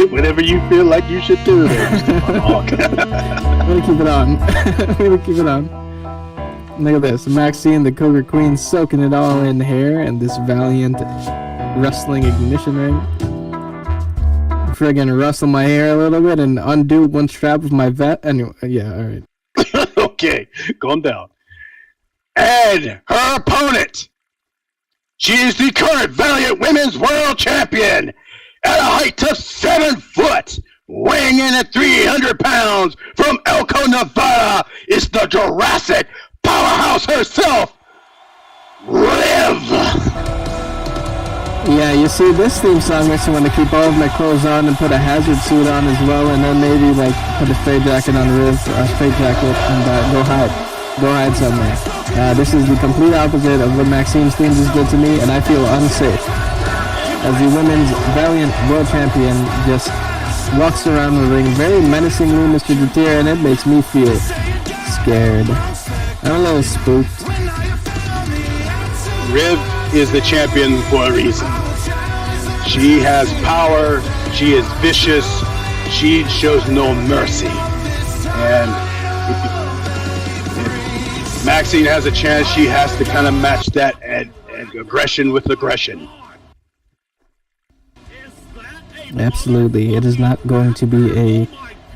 [SPEAKER 1] Whatever you feel like you should do there, Mr. Hawk.
[SPEAKER 2] I'm gonna keep it on. I'm gonna keep it on. Look at this. Maxine, the Cougar Queen, soaking it all in hair and this Valiant wrestling ignition ring. Friggin' rustle my hair a little bit and undo one strap of my vet. Anyway, yeah, alright.
[SPEAKER 1] Okay, calm down. And her opponent. She is the current Valiant Women's World Champion at a height of 7 foot, weighing in at 300 pounds from Elko, Nevada. It's the Jurassic powerhouse herself, Liv.
[SPEAKER 2] Yeah, you see, this theme song makes me want to keep all of my clothes on and put a hazard suit on as well, and then maybe like put a straight jacket on Riv, or a straight jacket, and go hide somewhere. This is the complete opposite of what Maxine's theme just did to me, and I feel unsafe. As the women's Valiant World Champion just walks around the ring very menacingly, Mr. Deter, and it makes me feel scared. I'm a little spooked.
[SPEAKER 1] Riv is the champion for a reason. She has power, she is vicious, she shows no mercy. And if Maxine has a chance, she has to kind of match that aggression with aggression.
[SPEAKER 2] Absolutely. It is not going to be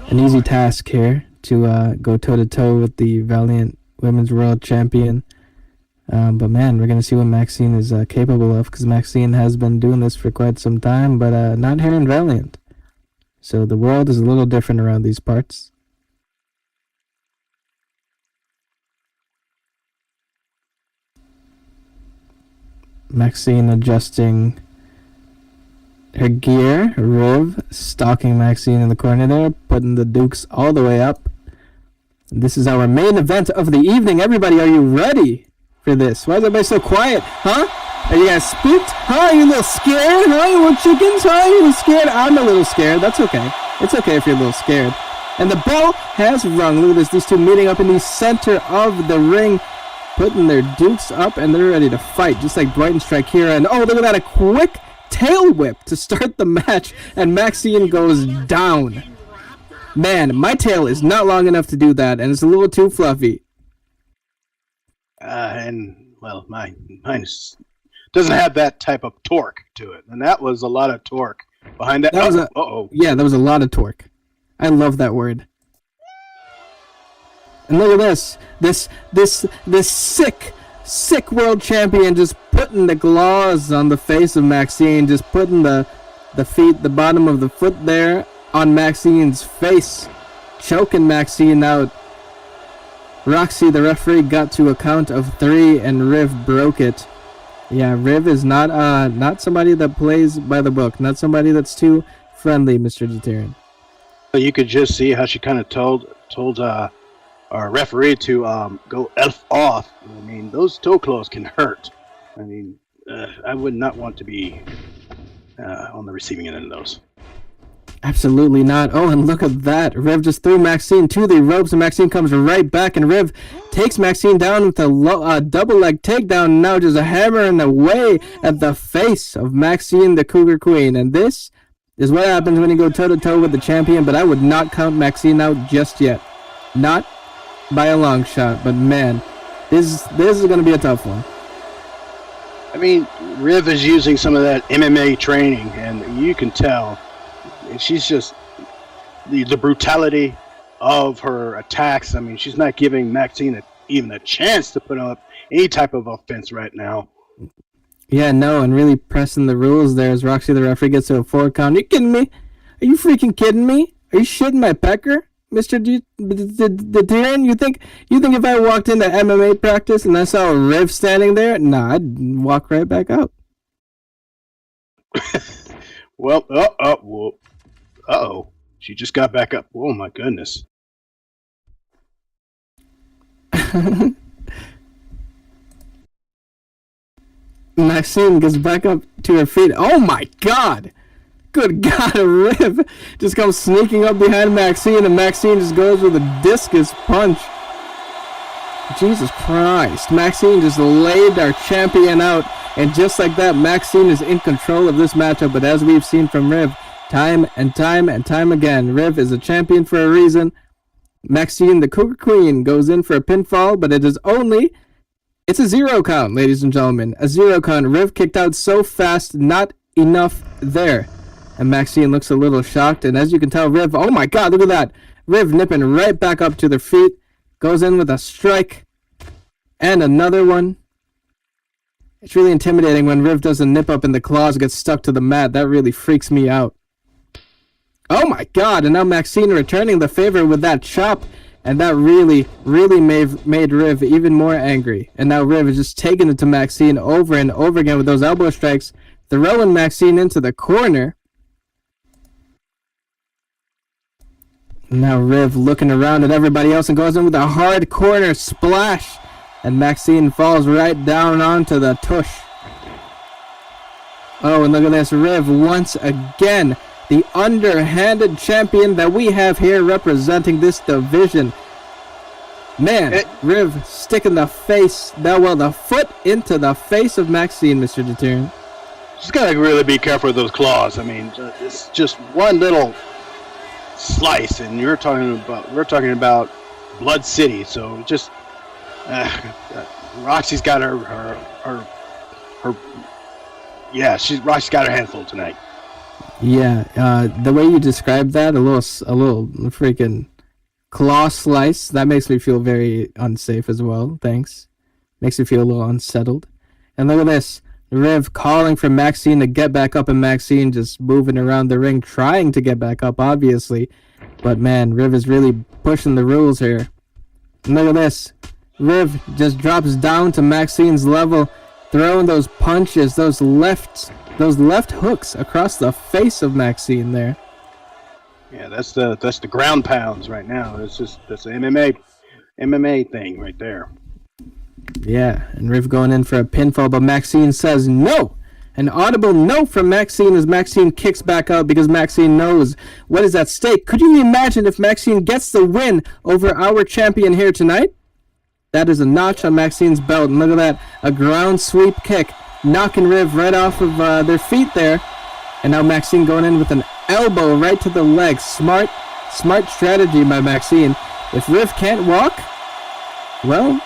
[SPEAKER 2] an easy task here to go toe-to-toe with the Valiant Women's World Champion. But man, we're going to see what Maxine is capable of, because Maxine has been doing this for quite some time, but not here in Valiant. So the world is a little different around these parts. Maxine adjusting her gear. Riv stalking Maxine in the corner there, putting the dukes all the way up. This is our main event of the evening. Everybody, are you ready for this? Why is everybody so quiet? Huh? Are you guys spooked? Huh? Are you a little scared? Huh? You little chickens? Huh? Are you a little scared? I'm a little scared. That's okay. It's okay if you're a little scared. And the bell has rung. Look at this. These two meeting up in the center of the ring, putting their dukes up, and they're ready to fight, just like Brighton Strike here. And oh, look at that. A quick tail whip to start the match, and Maxine goes down. Man, my tail is not long enough to do that, and it's a little too fluffy.
[SPEAKER 1] Well, mine doesn't have that type of torque to it, and that was a lot of torque behind that.
[SPEAKER 2] Yeah, that was a lot of torque. I love that word. And look at this sick world champion just putting the claws on the face of Maxine, just putting the bottom of the foot there on Maxine's face, choking Maxine out. Roxy, the referee, got to a count of 3, and Riv broke it. Yeah, Riv is not somebody that plays by the book, not somebody that's too friendly, Mr. Deterrent.
[SPEAKER 1] You could just see how she kind of told our referee to go F off. I mean, those toe claws can hurt. I mean, I would not want to be on the receiving end of those.
[SPEAKER 2] Absolutely not. Oh, and look at that. Riv just threw Maxine to the ropes, and Maxine comes right back, and Riv takes Maxine down with a double leg takedown, and now just hammering away at the face of Maxine, the Cougar Queen. And this is what happens when you go toe-to-toe with the champion, but I would not count Maxine out just yet. Not by a long shot, but man, this is going to be a tough one.
[SPEAKER 1] I mean, Riv is using some of that MMA training, and you can tell she's just the brutality of her attacks. I mean, she's not giving Maxine even a chance to put up any type of offense right now.
[SPEAKER 2] Yeah, no, and really pressing the rules there as Roxy the referee gets to a 4 count. Are you kidding me? Are you freaking kidding me? Are you shitting my pecker, Mr. the Tyrann? You think if I walked into MMA practice and I saw a Riv standing there, nah, I'd walk right back out.
[SPEAKER 1] Well, uh-oh. She just got back up. Oh, my goodness.
[SPEAKER 2] Maxine gets back up to her feet. Oh, my God. Good God, a Riv just comes sneaking up behind Maxine, and Maxine just goes with a discus punch. Jesus Christ. Maxine just laid our champion out, and just like that, Maxine is in control of this matchup. But as we've seen from Riv, time and time and time again, Riv is a champion for a reason. Maxine, the Cougar Queen, goes in for a pinfall, but it's a 0 count, ladies and gentlemen. A 0 count. Riv kicked out so fast, not enough there. And Maxine looks a little shocked, and as you can tell, Riv, oh my God, look at that. Riv nipping right back up to their feet, goes in with a strike, and another one. It's really intimidating when Riv doesn't nip up in the claws, gets stuck to the mat. That really freaks me out. Oh my God, and now Maxine returning the favor with that chop, and that really made Riv even more angry. And now Riv is just taking it to Maxine over and over again with those elbow strikes, throwing Maxine into the corner. Now Riv looking around at everybody else and goes in with a hard corner splash. And Maxine falls right down onto the tush. Oh, and look at this. Riv once again, the underhanded champion that we have here representing this division. Man, Riv sticking the foot into the face of Maxine, Mr. Deterrent.
[SPEAKER 1] She's got to really be careful with those claws. I mean, it's just one little slice, and we're talking about Blood City. So just Roxy's got Roxy's got her handful tonight.
[SPEAKER 2] Yeah, the way you described that, a little freaking claw slice, that makes me feel very unsafe as well. Thanks. Makes me feel a little unsettled. And look at this. Riv calling for Maxine to get back up, and Maxine just moving around the ring, trying to get back up, obviously. But man, Riv is really pushing the rules here. And look at this. Riv just drops down to Maxine's level, throwing those punches, those left hooks across the face of Maxine there.
[SPEAKER 1] Yeah, that's the ground pounds right now. That's the MMA thing right there.
[SPEAKER 2] Yeah, and Riv going in for a pinfall, but Maxine says no. An audible no from Maxine as Maxine kicks back out because Maxine knows what is at stake. Could you imagine if Maxine gets the win over our champion here tonight? That is a notch on Maxine's belt, and look at that, a ground sweep kick, knocking Riv right off of their feet there. And now Maxine going in with an elbow right to the leg. Smart strategy by Maxine. If Riv can't walk, well,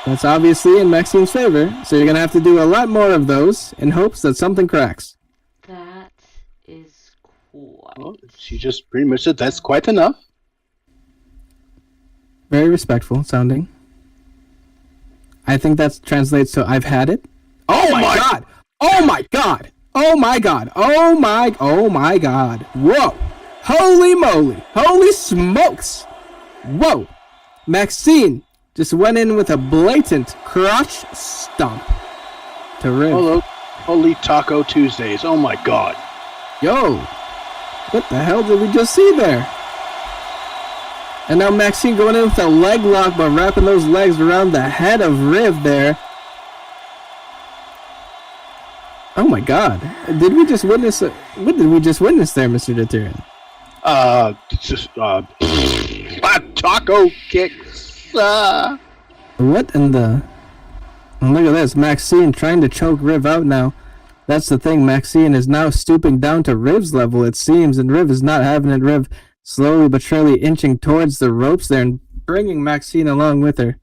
[SPEAKER 2] that's obviously in Maxine's favor, so you're going to have to do a lot more of those in hopes that something cracks.
[SPEAKER 7] That is quite...
[SPEAKER 1] Well, she just pretty much said that's quite enough.
[SPEAKER 2] Very respectful sounding. I think that translates to I've had it. Oh my God! Oh my God! Oh my God! Oh my God! Whoa! Holy moly! Holy smokes! Whoa! Maxine just went in with a blatant crotch stomp to Riv.
[SPEAKER 1] Holy Taco Tuesdays. Oh my God.
[SPEAKER 2] Yo, what the hell did we just see there? And now Maxine going in with a leg lock, but wrapping those legs around the head of Riv there. Oh my God. Did we just witness... What did we just witness there, Mr. Deterrent?
[SPEAKER 1] Taco kicks.
[SPEAKER 2] What in the... And look at this, Maxine trying to choke Riv out now. That's the thing, Maxine is now stooping down to Riv's level, it seems, and Riv is not having it. Riv slowly but surely inching towards the ropes there and bringing Maxine along with her.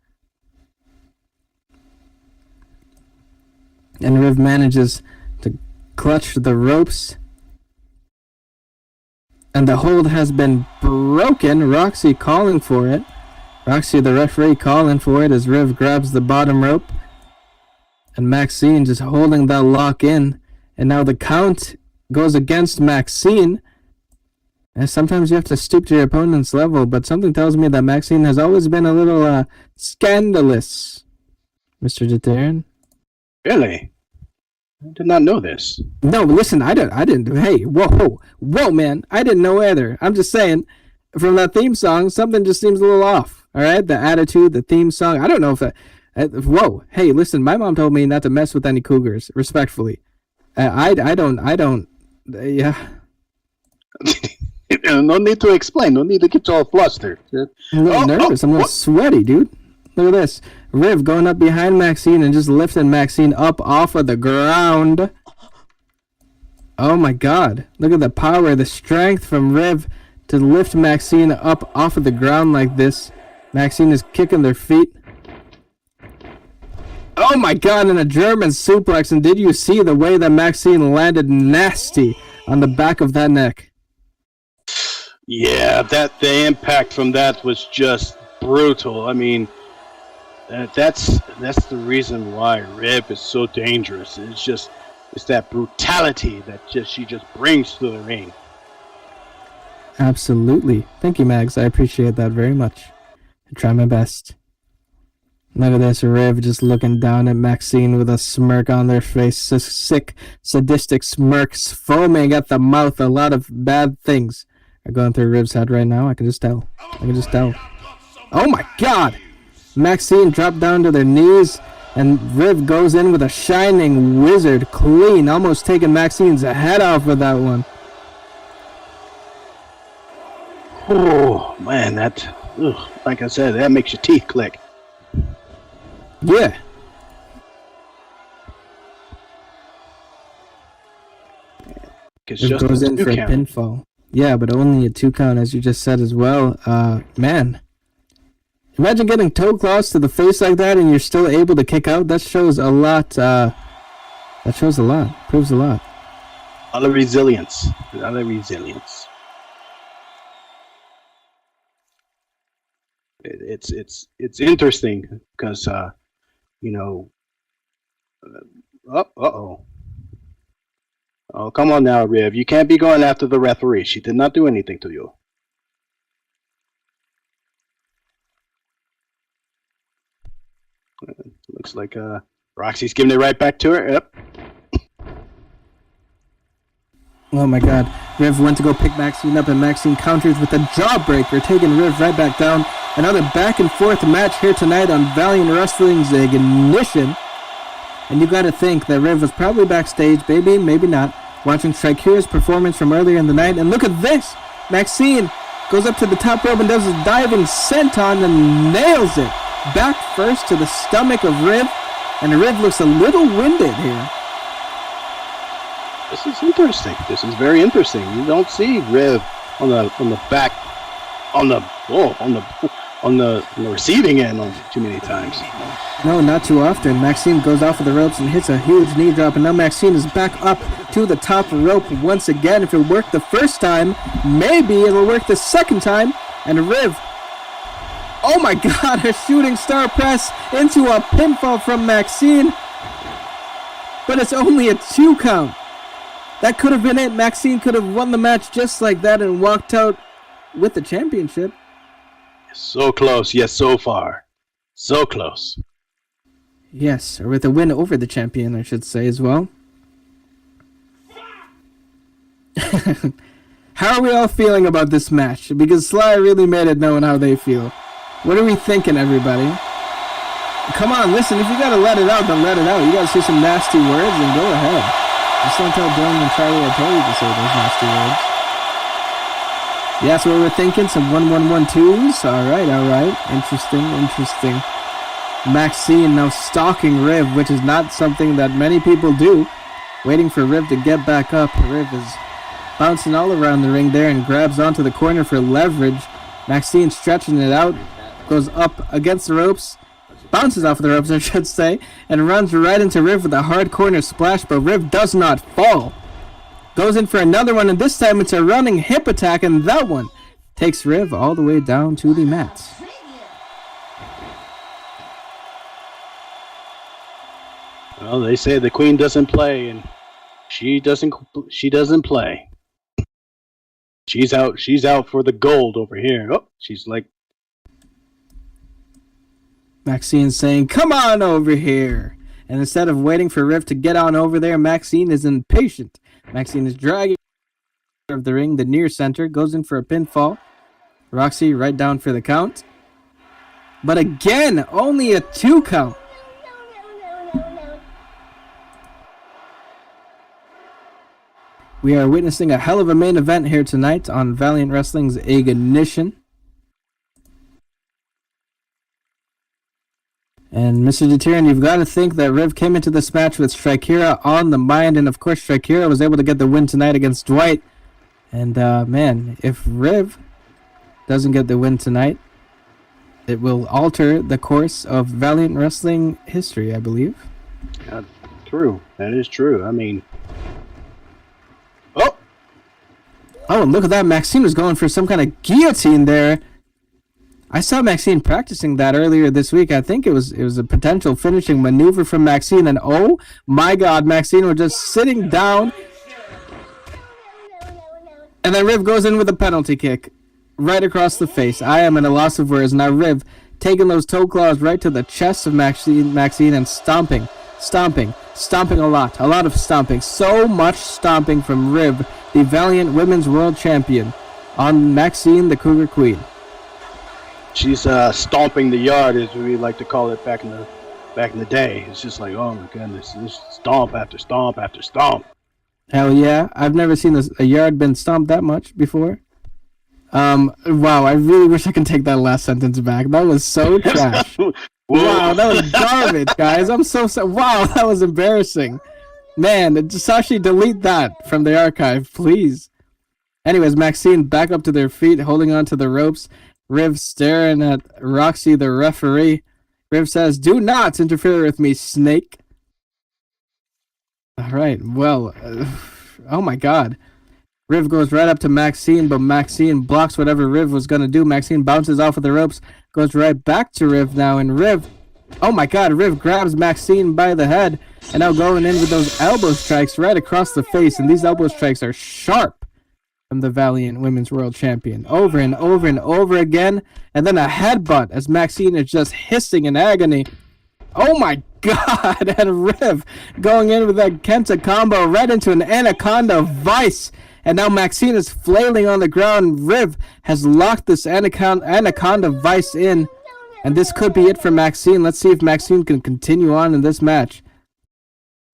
[SPEAKER 2] And Riv manages to clutch the ropes. And the hold has been broken. Roxy calling for it. Roxy, the referee, calling for it as Riv grabs the bottom rope. And Maxine just holding that lock in. And now the count goes against Maxine. And sometimes you have to stoop to your opponent's level. But something tells me that Maxine has always been a little scandalous. Mr. Jataran?
[SPEAKER 1] Really? I did not know this.
[SPEAKER 2] No, listen, I didn't. Hey, whoa, man. I didn't know either. I'm just saying, from that theme song, something just seems a little off. All right? The attitude, the theme song. I don't know if that... whoa, hey, listen, my mom told me not to mess with any cougars, respectfully. I don't, yeah.
[SPEAKER 1] No need to explain. No need to get all flustered.
[SPEAKER 2] I'm a little nervous. I'm a little sweaty, dude. Look at this. Riv going up behind Maxine and just lifting Maxine up off of the ground. Oh my god. Look at the power, the strength from Riv to lift Maxine up off of the ground like this. Maxine is kicking their feet. Oh my god, and a German suplex, and did you see the way that Maxine landed nasty on the back of that neck?
[SPEAKER 1] Yeah, the impact from that was just brutal. I mean, that's the reason why Riv is so dangerous. It's that brutality that she just brings to the ring.
[SPEAKER 2] Absolutely. Thank you, Mags. I appreciate that very much. I try my best. Look at this, Riv just looking down at Maxine with a smirk on their face. Sick, sadistic smirks, foaming at the mouth. A lot of bad things are going through Riv's head right now. I can just tell. Oh my god! Maxine dropped down to their knees, and Riv goes in with a shining wizard clean, almost taking Maxine's head off with that one.
[SPEAKER 1] Oh, man, like I said, that makes your teeth click.
[SPEAKER 2] Yeah.
[SPEAKER 1] It
[SPEAKER 2] goes in for a pinfall. Yeah, but only a 2 count, as you just said as well. Man. Imagine getting toe claws to the face like that and you're still able to kick out. That shows a lot. That shows a lot. Proves a lot.
[SPEAKER 1] A lot of resilience. It's interesting because oh, come on now, Riv. You can't be going after the referee. She did not do anything to you. Looks like Roxy's giving it right back to her. Yep.
[SPEAKER 2] Oh my god. Riv went to go pick Maxine up, and Maxine counters with a jawbreaker, taking Riv right back down. Another back and forth match here tonight on Valiant Wrestling's Ignition. And you gotta think that Riv was probably backstage, maybe not, watching Shakira's performance from earlier in the night. And look at this! Maxine goes up to the top rope and does a diving senton and nails it. Back first to the stomach of Riv, and Riv looks a little winded here.
[SPEAKER 1] This is interesting. This is very interesting. You don't see Riv on the back, on the receiving end too many times.
[SPEAKER 2] No, not too often. Maxine goes off of the ropes and hits a huge knee drop, and now Maxine is back up to the top rope once again. If it worked the first time, maybe it'll work the second time. And Riv, oh my god, a shooting star press into a pinfall from Maxine. But it's only a 2 count. That could have been it. Maxine could have won the match just like that and walked out with the championship.
[SPEAKER 1] So close, yet so far. So close.
[SPEAKER 2] Yes, or with a win over the champion, I should say, as well. How are we all feeling about this match? Because Sly really made it known how they feel. What are we thinking, everybody? Come on, listen, if you gotta let it out, then let it out. You gotta say some nasty words, then go ahead. Just don't tell Dylan and Charlie I told you to say those nasty words. Yeah, that's what we're thinking. Some 1-1-1-2s. All right. Interesting. Maxine now stalking Riv, which is not something that many people do. Waiting for Riv to get back up. Riv is bouncing all around the ring there and grabs onto the corner for leverage. Maxine stretching it out. Goes up against the ropes. Bounces off the ropes, I should say. And runs right into Riv with a hard corner splash. But Riv does not fall. Goes in for another one, and this time it's a running hip attack, and that one takes Riv all the way down to the mat.
[SPEAKER 1] Well, they say the queen doesn't play, and she doesn't play. She's out for the gold over here. Oh, she's like,
[SPEAKER 2] Maxine saying, "Come on over here." And instead of waiting for Riv to get on over there, Maxine is impatient. Maxine is dragging of the ring, the near center, goes in for a pinfall. Roxy right down for the count. But again, only a 2 count. We are witnessing a hell of a main event here tonight on Valiant Wrestling's Ignition. And Mr. Deterian, you've got to think that Riv came into this match with Strikira on the mind, and of course Strikira was able to get the win tonight against Dwight. And man, if Riv doesn't get the win tonight, it will alter the course of Valiant Wrestling history, I believe.
[SPEAKER 1] true. That is true. I mean,
[SPEAKER 2] oh, look at that! Maxine was going for some kind of guillotine there. I saw Maxine practicing that earlier this week. I think it was a potential finishing maneuver from Maxine, and oh my God, Maxine was just sitting down, and then Riv goes in with a penalty kick right across the face. I am at a loss of words. Now Riv taking those toe claws right to the chest of Maxine and stomping a lot of stomping. So much stomping from Riv, the Valiant Women's World Champion, on Maxine, the Cougar Queen.
[SPEAKER 1] she's stomping the yard, as we like to call it back in the day. It's just like, oh my goodness, this stomp after stomp after stomp.
[SPEAKER 2] Hell yeah, I've never seen a yard been stomped that much before. Wow, I really wish I could take that last sentence back. That was so trash. Wow, that was garbage, guys. I'm so sorry. Wow, that was embarrassing. Man, Sashi, delete that from the archive, please. Anyways, Maxine back up to their feet, holding on to the ropes. Riv staring at Roxy, the referee. Riv says, "Do not interfere with me, snake." All right, well, oh my God. Riv goes right up to Maxine, but Maxine blocks whatever Riv was going to do. Maxine bounces off of the ropes, goes right back to Riv now, and Riv, oh my God, Riv grabs Maxine by the head, and now going in with those elbow strikes right across the face, and these elbow strikes are sharp from the Valiant Women's World Champion. Over and over and over again, and then a headbutt as Maxine is just hissing in agony. Oh my God, and Riv going in with that Kenta combo right into an Anaconda Vice. And now Maxine is flailing on the ground. Riv has locked this Anaconda Vice in. And this could be it for Maxine. Let's see if Maxine can continue on in this match.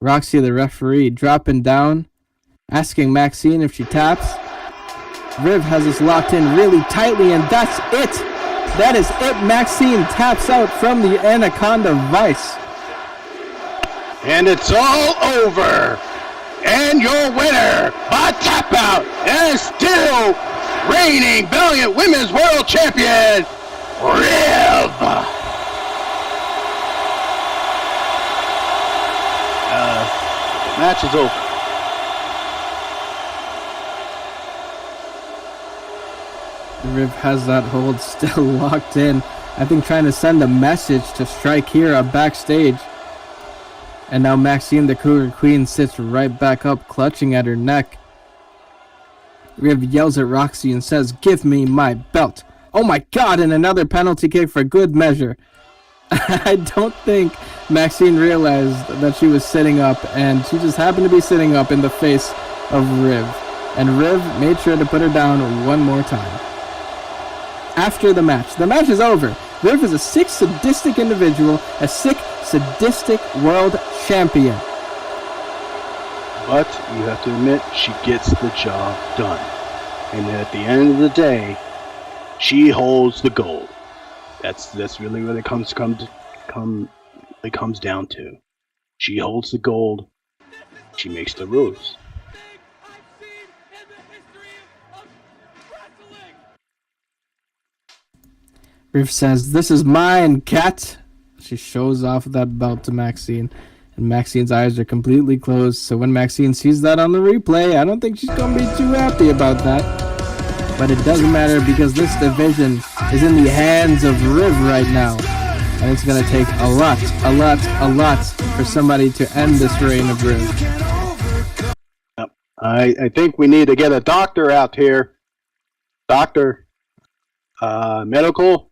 [SPEAKER 2] Roxy, the referee, dropping down, asking Maxine if she taps. Riv has this locked in really tightly, and that's it. That is it. Maxine taps out from the Anaconda Vice.
[SPEAKER 1] And it's all over. And your winner by tap out is still reigning Valiant Women's World Champion, Riv. The match is over.
[SPEAKER 2] Riv has that hold still locked in. I think trying to send a message to Strikira backstage. And now Maxine, the Cougar Queen, sits right back up, clutching at her neck. Riv yells at Roxy and says, "Give me my belt." Oh my God, and another penalty kick for good measure. I don't think Maxine realized that she was sitting up, and she just happened to be sitting up in the face of Riv. And Riv made sure to put her down one more time. After the match is over. Riv is a sick, sadistic individual, a sick, sadistic world champion.
[SPEAKER 1] But you have to admit, she gets the job done. And at the end of the day, she holds the gold. That's really what it comes down to. She holds the gold. She makes the rules.
[SPEAKER 2] Riff says, "This is mine, cat." She shows off that belt to Maxine, and Maxine's eyes are completely closed. So when Maxine sees that on the replay, I don't think she's gonna be too happy about that. But it doesn't matter because this division is in the hands of Riv right now, and it's gonna take a lot for somebody to end this reign of Riv.
[SPEAKER 1] I think we need to get a doctor out here. Doctor, medical.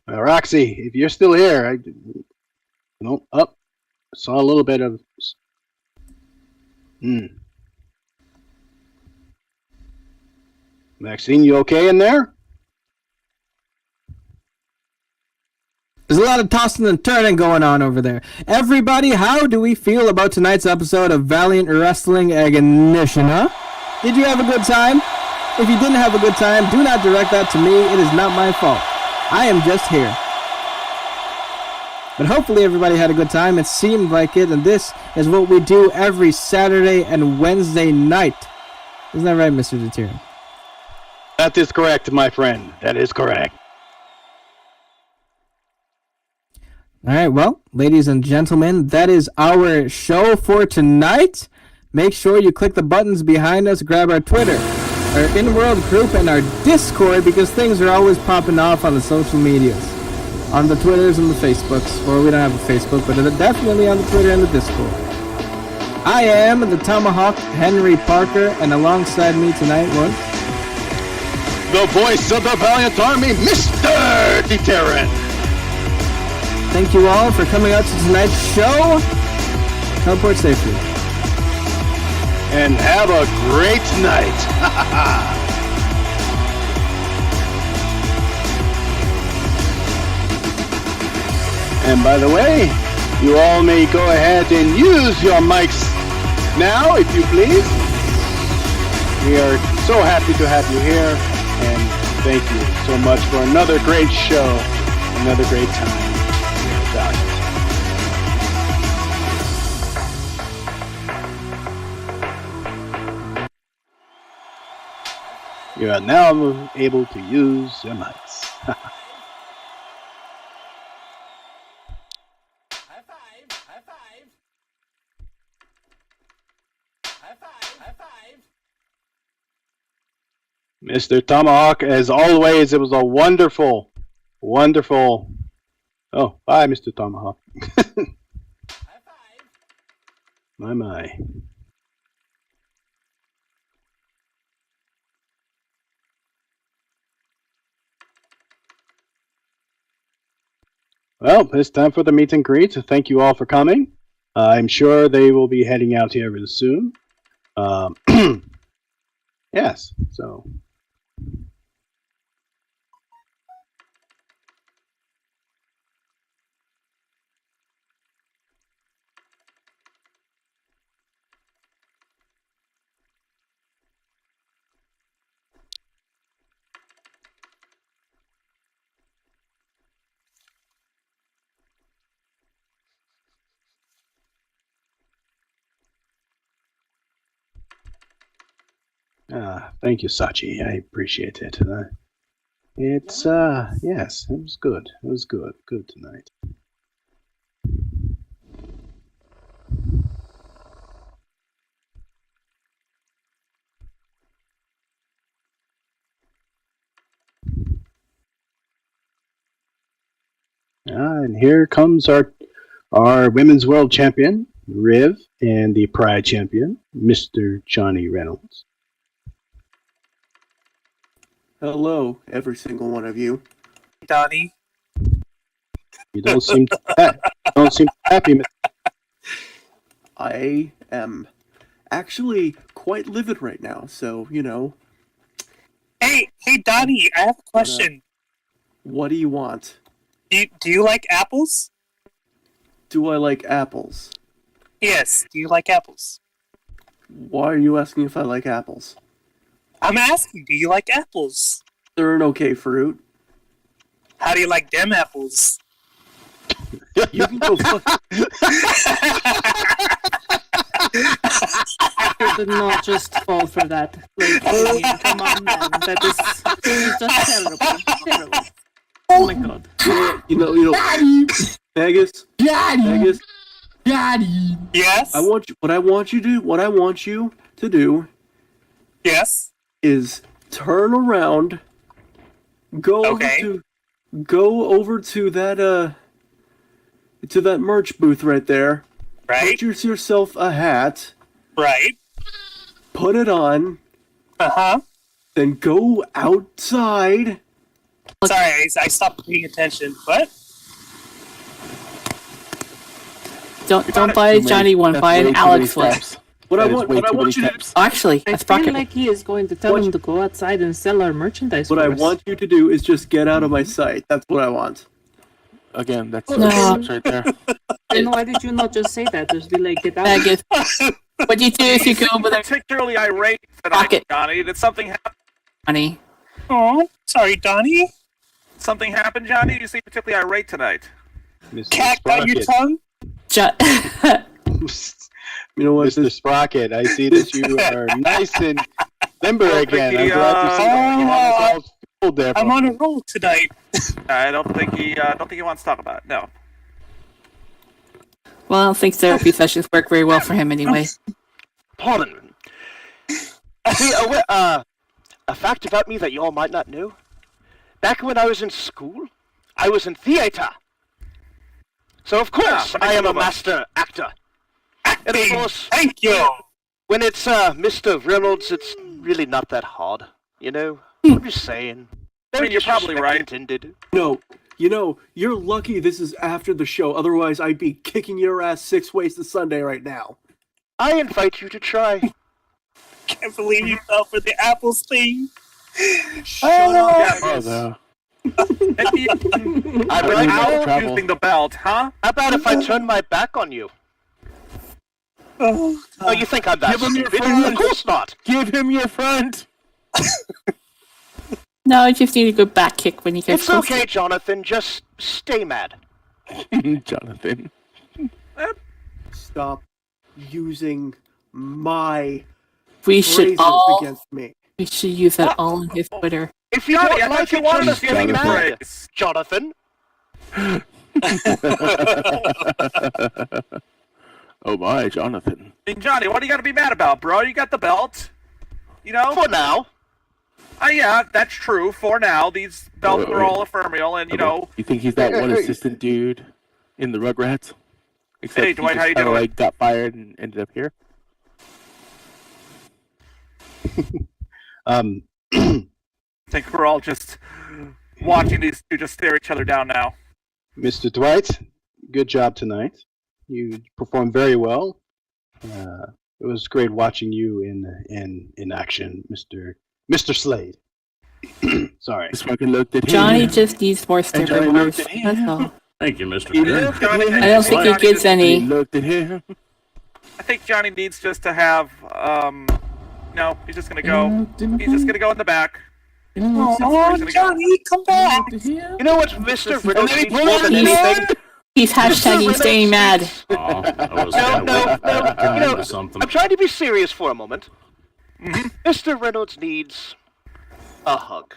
[SPEAKER 1] Roxy, if you're still here, saw a little bit of. Maxine, you okay in there?
[SPEAKER 2] There's a lot of tossing and turning going on over there. Everybody, how do we feel about tonight's episode of Valiant Wrestling Ignition, huh? Did you have a good time? If you didn't have a good time, do not direct that to me. It is not my fault. I am just here. But hopefully everybody had a good time. It seemed like it, and this is what we do every Saturday and Wednesday night. Isn't that right, Mr. Deterian?
[SPEAKER 1] That is correct, my friend. That is correct.
[SPEAKER 2] All right, well, ladies and gentlemen, that is our show for tonight. Make sure you click the buttons behind us, grab our Twitter, our in-world group, and our Discord, because things are always popping off on the social medias. On the Twitters and the Facebooks. Well, we don't have a Facebook, but definitely on the Twitter and the Discord. I am the Tomahawk Henry Parker, and alongside me tonight was...
[SPEAKER 1] the voice of the Valiant Army, Mr. Deterrent.
[SPEAKER 2] Thank you all for coming out to tonight's show. Teleport safely.
[SPEAKER 1] And have a great night. And by the way, you all may go ahead and use your mics now, if you please. We are so happy to have you here, and thank you so much for another great show, another great time. You are now able to use your mics.
[SPEAKER 3] High five! High five! High five! High five!
[SPEAKER 1] Mr. Tomahawk, as always, it was a wonderful. Oh, bye, Mr. Tomahawk.
[SPEAKER 3] High five!
[SPEAKER 1] My. Well, it's time for the meet and greet. Thank you all for coming. I'm sure they will be heading out here real soon. Yes, so. Thank you, Sachi. I appreciate it. Yes, it was good. It was good. Good tonight. And here comes our Women's World Champion, Riv, and the Pride Champion, Mr. Johnny Reynolds.
[SPEAKER 4] Hello, every single one of you.
[SPEAKER 8] Donnie.
[SPEAKER 1] You don't seem happy.
[SPEAKER 4] I am actually quite livid right now, so, you know.
[SPEAKER 8] Hey, Donnie, I have a question.
[SPEAKER 4] What do you want?
[SPEAKER 8] Do you like apples?
[SPEAKER 4] Do I like apples?
[SPEAKER 8] Yes, do you like apples?
[SPEAKER 4] Why are you asking if I like apples?
[SPEAKER 8] I'm asking, do you like apples?
[SPEAKER 4] They're an okay fruit.
[SPEAKER 8] How do you like them apples?
[SPEAKER 4] You can go fuck.
[SPEAKER 9] Actor did not just fall for that. Like, I mean, come on, man. That is just terrible. Terrible. Oh my god.
[SPEAKER 4] You know. Magus. Magus.
[SPEAKER 8] Yes?
[SPEAKER 4] What I want you to do
[SPEAKER 8] Yes?
[SPEAKER 4] is turn around, go
[SPEAKER 8] Okay.
[SPEAKER 4] over to that merch booth right there.
[SPEAKER 8] Right?
[SPEAKER 4] Purchase yourself a hat,
[SPEAKER 8] Right?
[SPEAKER 4] put it on,
[SPEAKER 8] Uh-huh.
[SPEAKER 4] then go outside.
[SPEAKER 8] Sorry, I stopped paying attention. What?
[SPEAKER 10] Don't buy Johnny one, buy an Alex one.
[SPEAKER 4] What I want you to
[SPEAKER 10] Oh, actually,
[SPEAKER 9] I
[SPEAKER 10] that's
[SPEAKER 9] feel
[SPEAKER 10] pocket.
[SPEAKER 9] like he is going to tell him to go outside and sell our merchandise
[SPEAKER 4] what
[SPEAKER 9] for
[SPEAKER 4] I
[SPEAKER 9] us.
[SPEAKER 4] want you to do is just get out of my sight. That's what I want.
[SPEAKER 11] Again, that's
[SPEAKER 10] No.
[SPEAKER 11] right there.
[SPEAKER 9] Then why did you not just say that? Just be like, get out.
[SPEAKER 10] Magus. What do you do if you go over there,
[SPEAKER 6] Particularly irate tonight,
[SPEAKER 10] Pocket.
[SPEAKER 6] Johnny. Did something happen?
[SPEAKER 10] Johnny?
[SPEAKER 8] Oh, sorry, Donnie.
[SPEAKER 6] Something happened, Johnny? You seem particularly irate tonight.
[SPEAKER 1] Mr.
[SPEAKER 8] Cat got your
[SPEAKER 1] Sprocket.
[SPEAKER 8] tongue?
[SPEAKER 4] You know what?
[SPEAKER 1] Mr. Sprocket, I see that you are nice and limber again. I'm glad to see that you have us all fueled there.
[SPEAKER 8] I'm on a roll tonight.
[SPEAKER 6] I don't think he wants to talk about it. No.
[SPEAKER 10] Well, I don't think therapy sessions work very well for him anyway.
[SPEAKER 6] Pardon. See, a fact about me that you all might not know. Back when I was in school, I was in theater. So of course I am a master actor. And of course,
[SPEAKER 8] Thank you.
[SPEAKER 6] when it's Mr. Reynolds, it's really not that hard. You know? I'm just saying. I mean, you're probably right. Intended.
[SPEAKER 4] No, you're lucky this is after the show. Otherwise, I'd be kicking your ass 6 ways to Sunday right now.
[SPEAKER 6] I invite you to try.
[SPEAKER 8] Can't believe you fell for the apples thing.
[SPEAKER 4] Shut up.
[SPEAKER 11] Oh, no.
[SPEAKER 6] Without using the belt, huh? How about if I turn my back on you?
[SPEAKER 8] Oh,
[SPEAKER 6] Oh, you think I'm that
[SPEAKER 11] Give him your
[SPEAKER 6] stupid?
[SPEAKER 11] front.
[SPEAKER 6] Of course not.
[SPEAKER 11] Give him your front.
[SPEAKER 10] No, I just need a good back kick when he gets
[SPEAKER 6] It's
[SPEAKER 10] close.
[SPEAKER 6] okay, Jonathan. Just stay mad.
[SPEAKER 11] Jonathan.
[SPEAKER 4] Stop using my
[SPEAKER 10] We should
[SPEAKER 4] phrases against me.
[SPEAKER 10] we should use that all on his Twitter.
[SPEAKER 6] If you don't like it,
[SPEAKER 11] wanted
[SPEAKER 6] just
[SPEAKER 11] us getting
[SPEAKER 6] stay mad,
[SPEAKER 11] praise.
[SPEAKER 6] Jonathan.
[SPEAKER 11] Oh my, Jonathan.
[SPEAKER 6] I mean, Johnny, what do you got to be mad about, bro? You got the belt. You know? For now. Yeah, that's true. For now, these belts
[SPEAKER 11] Wait,
[SPEAKER 6] are
[SPEAKER 11] wait.
[SPEAKER 6] all ephemeral, and, you know...
[SPEAKER 11] You think he's that one assistant dude in the Rugrats? Except
[SPEAKER 6] Hey, Dwight,
[SPEAKER 11] he
[SPEAKER 6] how you
[SPEAKER 11] just kinda,
[SPEAKER 6] doing?
[SPEAKER 11] like, got fired and ended up here?
[SPEAKER 6] I think we're all just watching these two just stare each other down now.
[SPEAKER 1] Mr. Dwight, good job tonight. You performed very well. It was great watching you in action, Mr. Slade. Sorry.
[SPEAKER 11] Just fucking looked at him.
[SPEAKER 10] Johnny just needs more
[SPEAKER 11] Johnny
[SPEAKER 10] steroid
[SPEAKER 11] looked
[SPEAKER 10] bars.
[SPEAKER 11] at him.
[SPEAKER 10] That's all.
[SPEAKER 3] Thank you, Mr.
[SPEAKER 11] He
[SPEAKER 3] Good.
[SPEAKER 11] looked at him.
[SPEAKER 10] I don't think he gets
[SPEAKER 11] He
[SPEAKER 10] any.
[SPEAKER 11] looked at him.
[SPEAKER 6] I think Johnny needs just to have, no, he's just gonna go. He's just gonna go in the back.
[SPEAKER 8] oh Johnny, come back.
[SPEAKER 6] You know what, Mr. Reynolds needs more than anything?
[SPEAKER 10] He's hashtagging staying mad.
[SPEAKER 3] Oh, I was
[SPEAKER 6] No,
[SPEAKER 3] into something.
[SPEAKER 6] I'm trying to be serious for a moment. Mr. Reynolds needs a hug.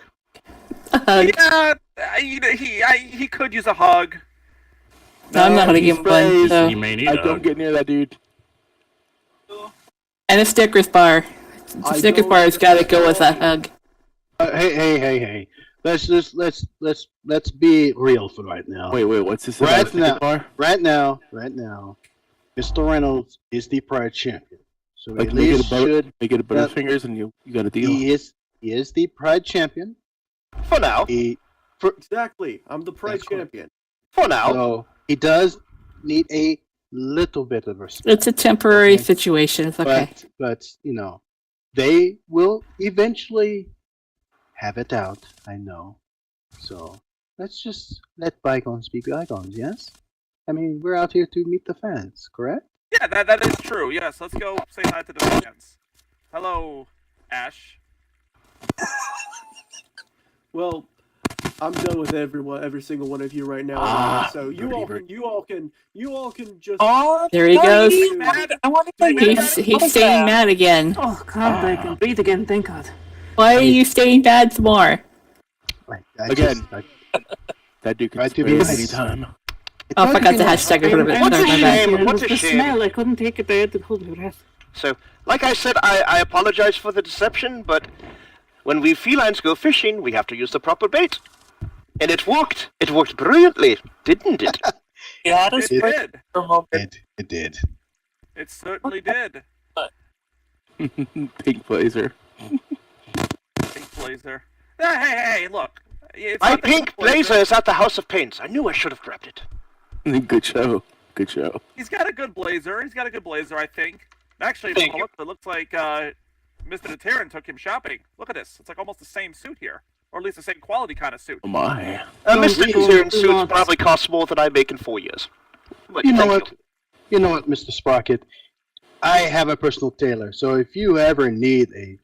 [SPEAKER 6] Yeah, he could use a hug.
[SPEAKER 10] No, I'm not gonna give him one. So.
[SPEAKER 3] You may need
[SPEAKER 11] I
[SPEAKER 3] a
[SPEAKER 11] don't
[SPEAKER 3] hug.
[SPEAKER 11] get near that dude.
[SPEAKER 10] And a Snickers bar. The
[SPEAKER 4] I
[SPEAKER 10] Snickers
[SPEAKER 4] don't-
[SPEAKER 10] bar has got to go with a hug.
[SPEAKER 1] Hey. Let's be real for right now.
[SPEAKER 11] Wait, what's this?
[SPEAKER 1] Right
[SPEAKER 11] about a
[SPEAKER 1] now.
[SPEAKER 11] bar?
[SPEAKER 1] Right now, Mr. Reynolds is the Pride champion. So
[SPEAKER 11] Like,
[SPEAKER 1] at
[SPEAKER 11] make it
[SPEAKER 1] least
[SPEAKER 11] a butter,
[SPEAKER 1] should
[SPEAKER 11] make it a Butterfingers, and you got a deal.
[SPEAKER 1] he is the Pride champion.
[SPEAKER 6] For now.
[SPEAKER 4] Exactly. I'm the Pride
[SPEAKER 1] That's cool.
[SPEAKER 4] champion.
[SPEAKER 6] For now.
[SPEAKER 1] So he does need a little bit of respect.
[SPEAKER 10] It's a temporary
[SPEAKER 1] Okay.
[SPEAKER 10] situation. It's okay.
[SPEAKER 1] But they will eventually have it out. I know. So let's just let bygones be bygones. Yes. I mean, we're out here to meet the fans, correct?
[SPEAKER 6] Yeah, that is true. Yes, let's go say hi to the fans. Hello, Ash.
[SPEAKER 4] Well, I'm done with every single one of you right now. So you all can just.
[SPEAKER 8] Oh,
[SPEAKER 10] There he goes.
[SPEAKER 8] mad. I want to play
[SPEAKER 10] He's staying mad again.
[SPEAKER 9] Oh God, I can breathe again. Thank God.
[SPEAKER 10] Why are you staying bad some more?
[SPEAKER 11] Again. That dude
[SPEAKER 1] Try
[SPEAKER 11] can
[SPEAKER 1] to be
[SPEAKER 11] spit
[SPEAKER 1] nice.
[SPEAKER 11] anytime.
[SPEAKER 1] It's
[SPEAKER 10] Oh, I
[SPEAKER 1] hard to
[SPEAKER 10] forgot
[SPEAKER 1] be
[SPEAKER 10] the
[SPEAKER 1] nice.
[SPEAKER 10] hashtag.
[SPEAKER 6] What's a
[SPEAKER 10] Sorry, my bad.
[SPEAKER 6] shame?
[SPEAKER 9] It
[SPEAKER 6] What's
[SPEAKER 9] was
[SPEAKER 6] a
[SPEAKER 9] the
[SPEAKER 6] shame?
[SPEAKER 9] smell. I couldn't take it. I had to hold my breath.
[SPEAKER 6] So, like I said, I apologize for the deception, but when we felines go fishing, we have to use the proper bait. And it worked. It worked brilliantly, didn't it?
[SPEAKER 8] Yeah, it
[SPEAKER 12] did.
[SPEAKER 1] It did.
[SPEAKER 12] It certainly did.
[SPEAKER 11] Pink blazer.
[SPEAKER 12] Pink blazer. Hey, look. It's
[SPEAKER 6] My
[SPEAKER 12] not the
[SPEAKER 6] pink blazer is at the House of Paints. I knew I should have grabbed it.
[SPEAKER 11] Good show. Good show.
[SPEAKER 12] He's got a good blazer. I think. Actually,
[SPEAKER 6] Thank
[SPEAKER 12] from the look, it looks like Mr. Deterrent took him shopping. Look at this. It's like almost the same suit here. Or at least the same quality kind of suit.
[SPEAKER 11] Oh my.
[SPEAKER 6] Mr.
[SPEAKER 4] really?
[SPEAKER 6] Deterrent suits
[SPEAKER 9] Not.
[SPEAKER 6] probably cost more than I make in 4 years. But
[SPEAKER 1] You know
[SPEAKER 6] thank
[SPEAKER 1] what? You know what, Mr. Sprocket? I have a personal tailor, so if you ever need a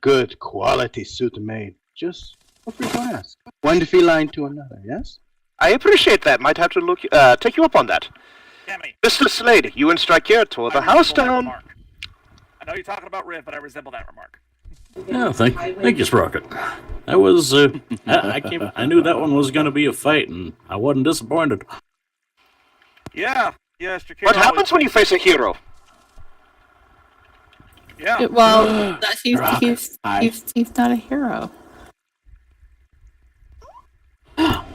[SPEAKER 1] good quality suit made, just feel free to ask. One feline to another, yes?
[SPEAKER 6] I appreciate that. Might have to take you up on that.
[SPEAKER 12] Damn me.
[SPEAKER 6] Mr. Slade, you and Striker tore the
[SPEAKER 12] I
[SPEAKER 6] house
[SPEAKER 12] resemble that
[SPEAKER 6] down.
[SPEAKER 12] remark. I know you're talking about Riv, but I resemble that remark.
[SPEAKER 3] Yeah, thank you, Sprocket. That was I knew that one was going to be a fight, and I wasn't disappointed.
[SPEAKER 12] Yeah, Shakira.
[SPEAKER 6] What happens when you face a hero?
[SPEAKER 12] Yeah.
[SPEAKER 10] Well, he's not a hero.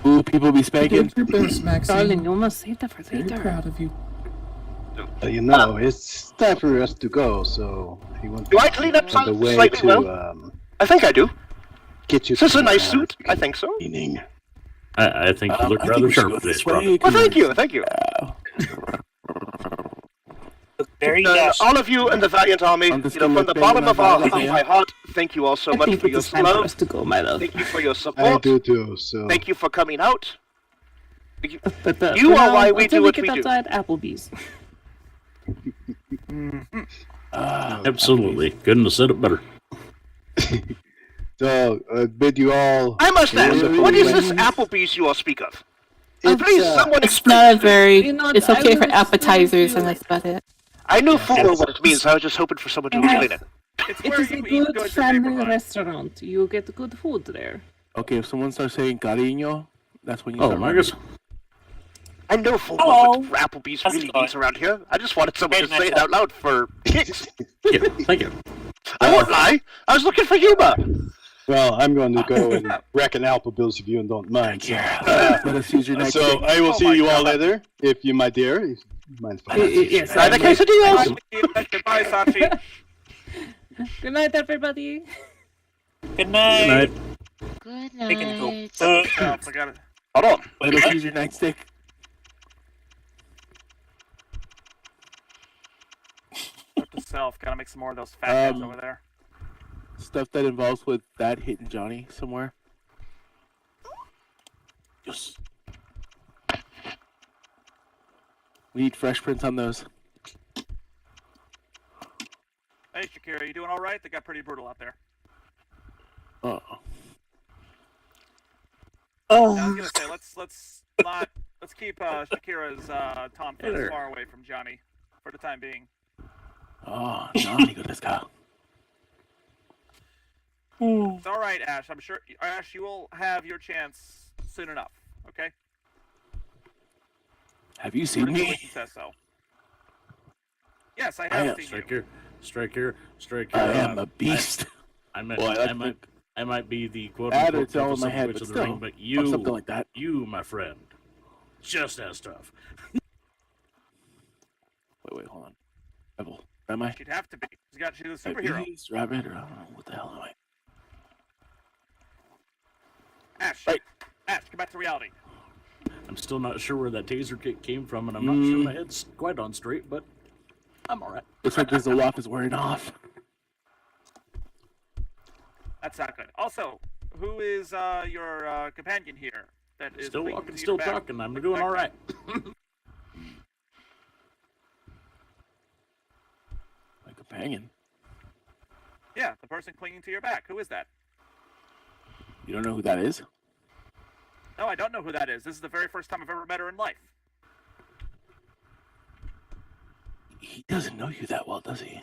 [SPEAKER 11] Ooh, people be spanking.
[SPEAKER 9] Your best, Maxine. Darling, you must save that for later. Proud of you.
[SPEAKER 1] You know, it's time for us to go, so if you want
[SPEAKER 6] Do I clean up
[SPEAKER 1] on the way
[SPEAKER 6] slightly
[SPEAKER 1] to
[SPEAKER 6] well? I think I do.
[SPEAKER 1] get you
[SPEAKER 6] Is this
[SPEAKER 1] to
[SPEAKER 6] a nice suit? I think so.
[SPEAKER 1] cleaning.
[SPEAKER 3] I think you look
[SPEAKER 11] I
[SPEAKER 3] rather
[SPEAKER 11] think we should
[SPEAKER 3] sharp
[SPEAKER 11] go
[SPEAKER 3] today,
[SPEAKER 11] this way,
[SPEAKER 3] Sprocket.
[SPEAKER 6] Well, thank
[SPEAKER 11] 'cause-
[SPEAKER 6] you, thank you.
[SPEAKER 8] Very nice.
[SPEAKER 6] All of you in the Valiant Army,
[SPEAKER 11] I'm just
[SPEAKER 6] from
[SPEAKER 11] gonna
[SPEAKER 6] the
[SPEAKER 11] bang
[SPEAKER 6] bottom
[SPEAKER 11] my
[SPEAKER 6] of
[SPEAKER 11] body, yeah.
[SPEAKER 6] my heart, thank you all so
[SPEAKER 9] I
[SPEAKER 6] much
[SPEAKER 9] think
[SPEAKER 6] for
[SPEAKER 9] it
[SPEAKER 6] your
[SPEAKER 9] is time for
[SPEAKER 6] love.
[SPEAKER 9] us to go, my love.
[SPEAKER 6] Thank you for your
[SPEAKER 1] I
[SPEAKER 6] support.
[SPEAKER 1] do too, so...
[SPEAKER 6] Thank you for coming out.
[SPEAKER 9] But
[SPEAKER 6] You
[SPEAKER 9] for
[SPEAKER 6] are
[SPEAKER 9] now,
[SPEAKER 6] why we
[SPEAKER 9] until
[SPEAKER 6] do what
[SPEAKER 9] get
[SPEAKER 6] we do.
[SPEAKER 9] outside Applebee's.
[SPEAKER 3] Absolutely. Couldn't have said it better.
[SPEAKER 1] So, bid you all...
[SPEAKER 6] I must ask,
[SPEAKER 1] wonderful
[SPEAKER 6] what is this
[SPEAKER 1] evening.
[SPEAKER 6] Applebee's you all speak of?
[SPEAKER 1] It's,
[SPEAKER 6] Please, someone
[SPEAKER 10] It's
[SPEAKER 6] explain.
[SPEAKER 10] not a very.
[SPEAKER 9] You know,
[SPEAKER 10] It's
[SPEAKER 9] I
[SPEAKER 10] okay for
[SPEAKER 9] was
[SPEAKER 10] appetizers,
[SPEAKER 9] so
[SPEAKER 10] and that's about it.
[SPEAKER 6] I know full well what it means. I was just hoping for someone to explain it.
[SPEAKER 12] It's
[SPEAKER 9] It
[SPEAKER 12] where
[SPEAKER 9] is a
[SPEAKER 12] you eat
[SPEAKER 9] good
[SPEAKER 12] goods in
[SPEAKER 9] family
[SPEAKER 12] neighborhood.
[SPEAKER 9] restaurant. You get good food there.
[SPEAKER 11] Okay, if someone starts saying cariño, that's when you
[SPEAKER 3] Oh,
[SPEAKER 11] start
[SPEAKER 3] Marcus.
[SPEAKER 6] I know full well what Applebee's really means around here. I just wanted someone to say it out loud for kicks.
[SPEAKER 3] Thank you.
[SPEAKER 6] I won't lie. I was looking for humor.
[SPEAKER 1] Well, I'm going to go and wreck an Applebee's if you don't mind. So,
[SPEAKER 11] Let us use your next
[SPEAKER 1] so
[SPEAKER 11] thing.
[SPEAKER 1] I will
[SPEAKER 12] Oh
[SPEAKER 1] see
[SPEAKER 12] my
[SPEAKER 1] you all
[SPEAKER 12] God.
[SPEAKER 1] later, if you, my dear. Mind if I-
[SPEAKER 9] Yes.
[SPEAKER 6] Try the quesadillas.
[SPEAKER 12] Goodbye, Sachi.
[SPEAKER 9] Good night, everybody.
[SPEAKER 8] Good
[SPEAKER 3] Good
[SPEAKER 8] night.
[SPEAKER 3] night.
[SPEAKER 7] Good
[SPEAKER 8] They can go.
[SPEAKER 7] night.
[SPEAKER 12] Oh, I got it.
[SPEAKER 6] Hold on.
[SPEAKER 11] Let us use your nightstick.
[SPEAKER 12] Note to self, gotta make some more of those fat guys over there.
[SPEAKER 11] Stuff that involves with that hitting Johnny somewhere. Yes. We need fresh prints on those.
[SPEAKER 12] Hey, Shakira, you doing all right? They got pretty brutal out there.
[SPEAKER 11] Oh.
[SPEAKER 12] I was gonna say let's keep Shakira's Tom Fett
[SPEAKER 3] There.
[SPEAKER 12] far away from Johnny for the time being.
[SPEAKER 11] Oh, Johnny, good let's go.
[SPEAKER 12] It's all right, Ash. I'm sure Ash, you will have your chance soon enough. Okay.
[SPEAKER 11] Have you seen
[SPEAKER 12] Pretty
[SPEAKER 11] me?
[SPEAKER 12] says so. Yes, I
[SPEAKER 11] I
[SPEAKER 12] have
[SPEAKER 11] am
[SPEAKER 12] seen you.
[SPEAKER 3] Striker.
[SPEAKER 11] I am a beast.
[SPEAKER 3] I might,
[SPEAKER 11] Boy,
[SPEAKER 3] I might be the quote
[SPEAKER 11] That
[SPEAKER 3] unquote
[SPEAKER 11] it's all in
[SPEAKER 3] toughest
[SPEAKER 11] my
[SPEAKER 3] of
[SPEAKER 11] head,
[SPEAKER 3] witch
[SPEAKER 11] but
[SPEAKER 3] of the
[SPEAKER 11] still,
[SPEAKER 3] ring, but
[SPEAKER 11] or something like that.
[SPEAKER 3] you, my friend, just as tough.
[SPEAKER 11] Wait, hold on. Rebel, am I?
[SPEAKER 12] She'd have to be. She's a
[SPEAKER 11] A
[SPEAKER 12] superhero.
[SPEAKER 11] beast, rabbit, or I don't know what the hell am I?
[SPEAKER 12] Ash.
[SPEAKER 11] Right.
[SPEAKER 12] Ash, come back to reality.
[SPEAKER 3] I'm still not sure where that taser kick came from, and I'm not sure my head's quite on straight, but I'm alright.
[SPEAKER 11] Looks like this Olaf is wearing off.
[SPEAKER 12] That's not good. Also, who is your companion here? That is
[SPEAKER 3] Still
[SPEAKER 12] waiting
[SPEAKER 3] walking,
[SPEAKER 12] for you
[SPEAKER 3] still
[SPEAKER 12] to back?
[SPEAKER 3] talking. I'm doing alright.
[SPEAKER 11] My companion.
[SPEAKER 12] Yeah, the person clinging to your back. Who is that?
[SPEAKER 11] You don't know who that is?
[SPEAKER 12] No, I don't know who that is. This is the very first time I've ever met her in life.
[SPEAKER 11] He doesn't know you that well, does he?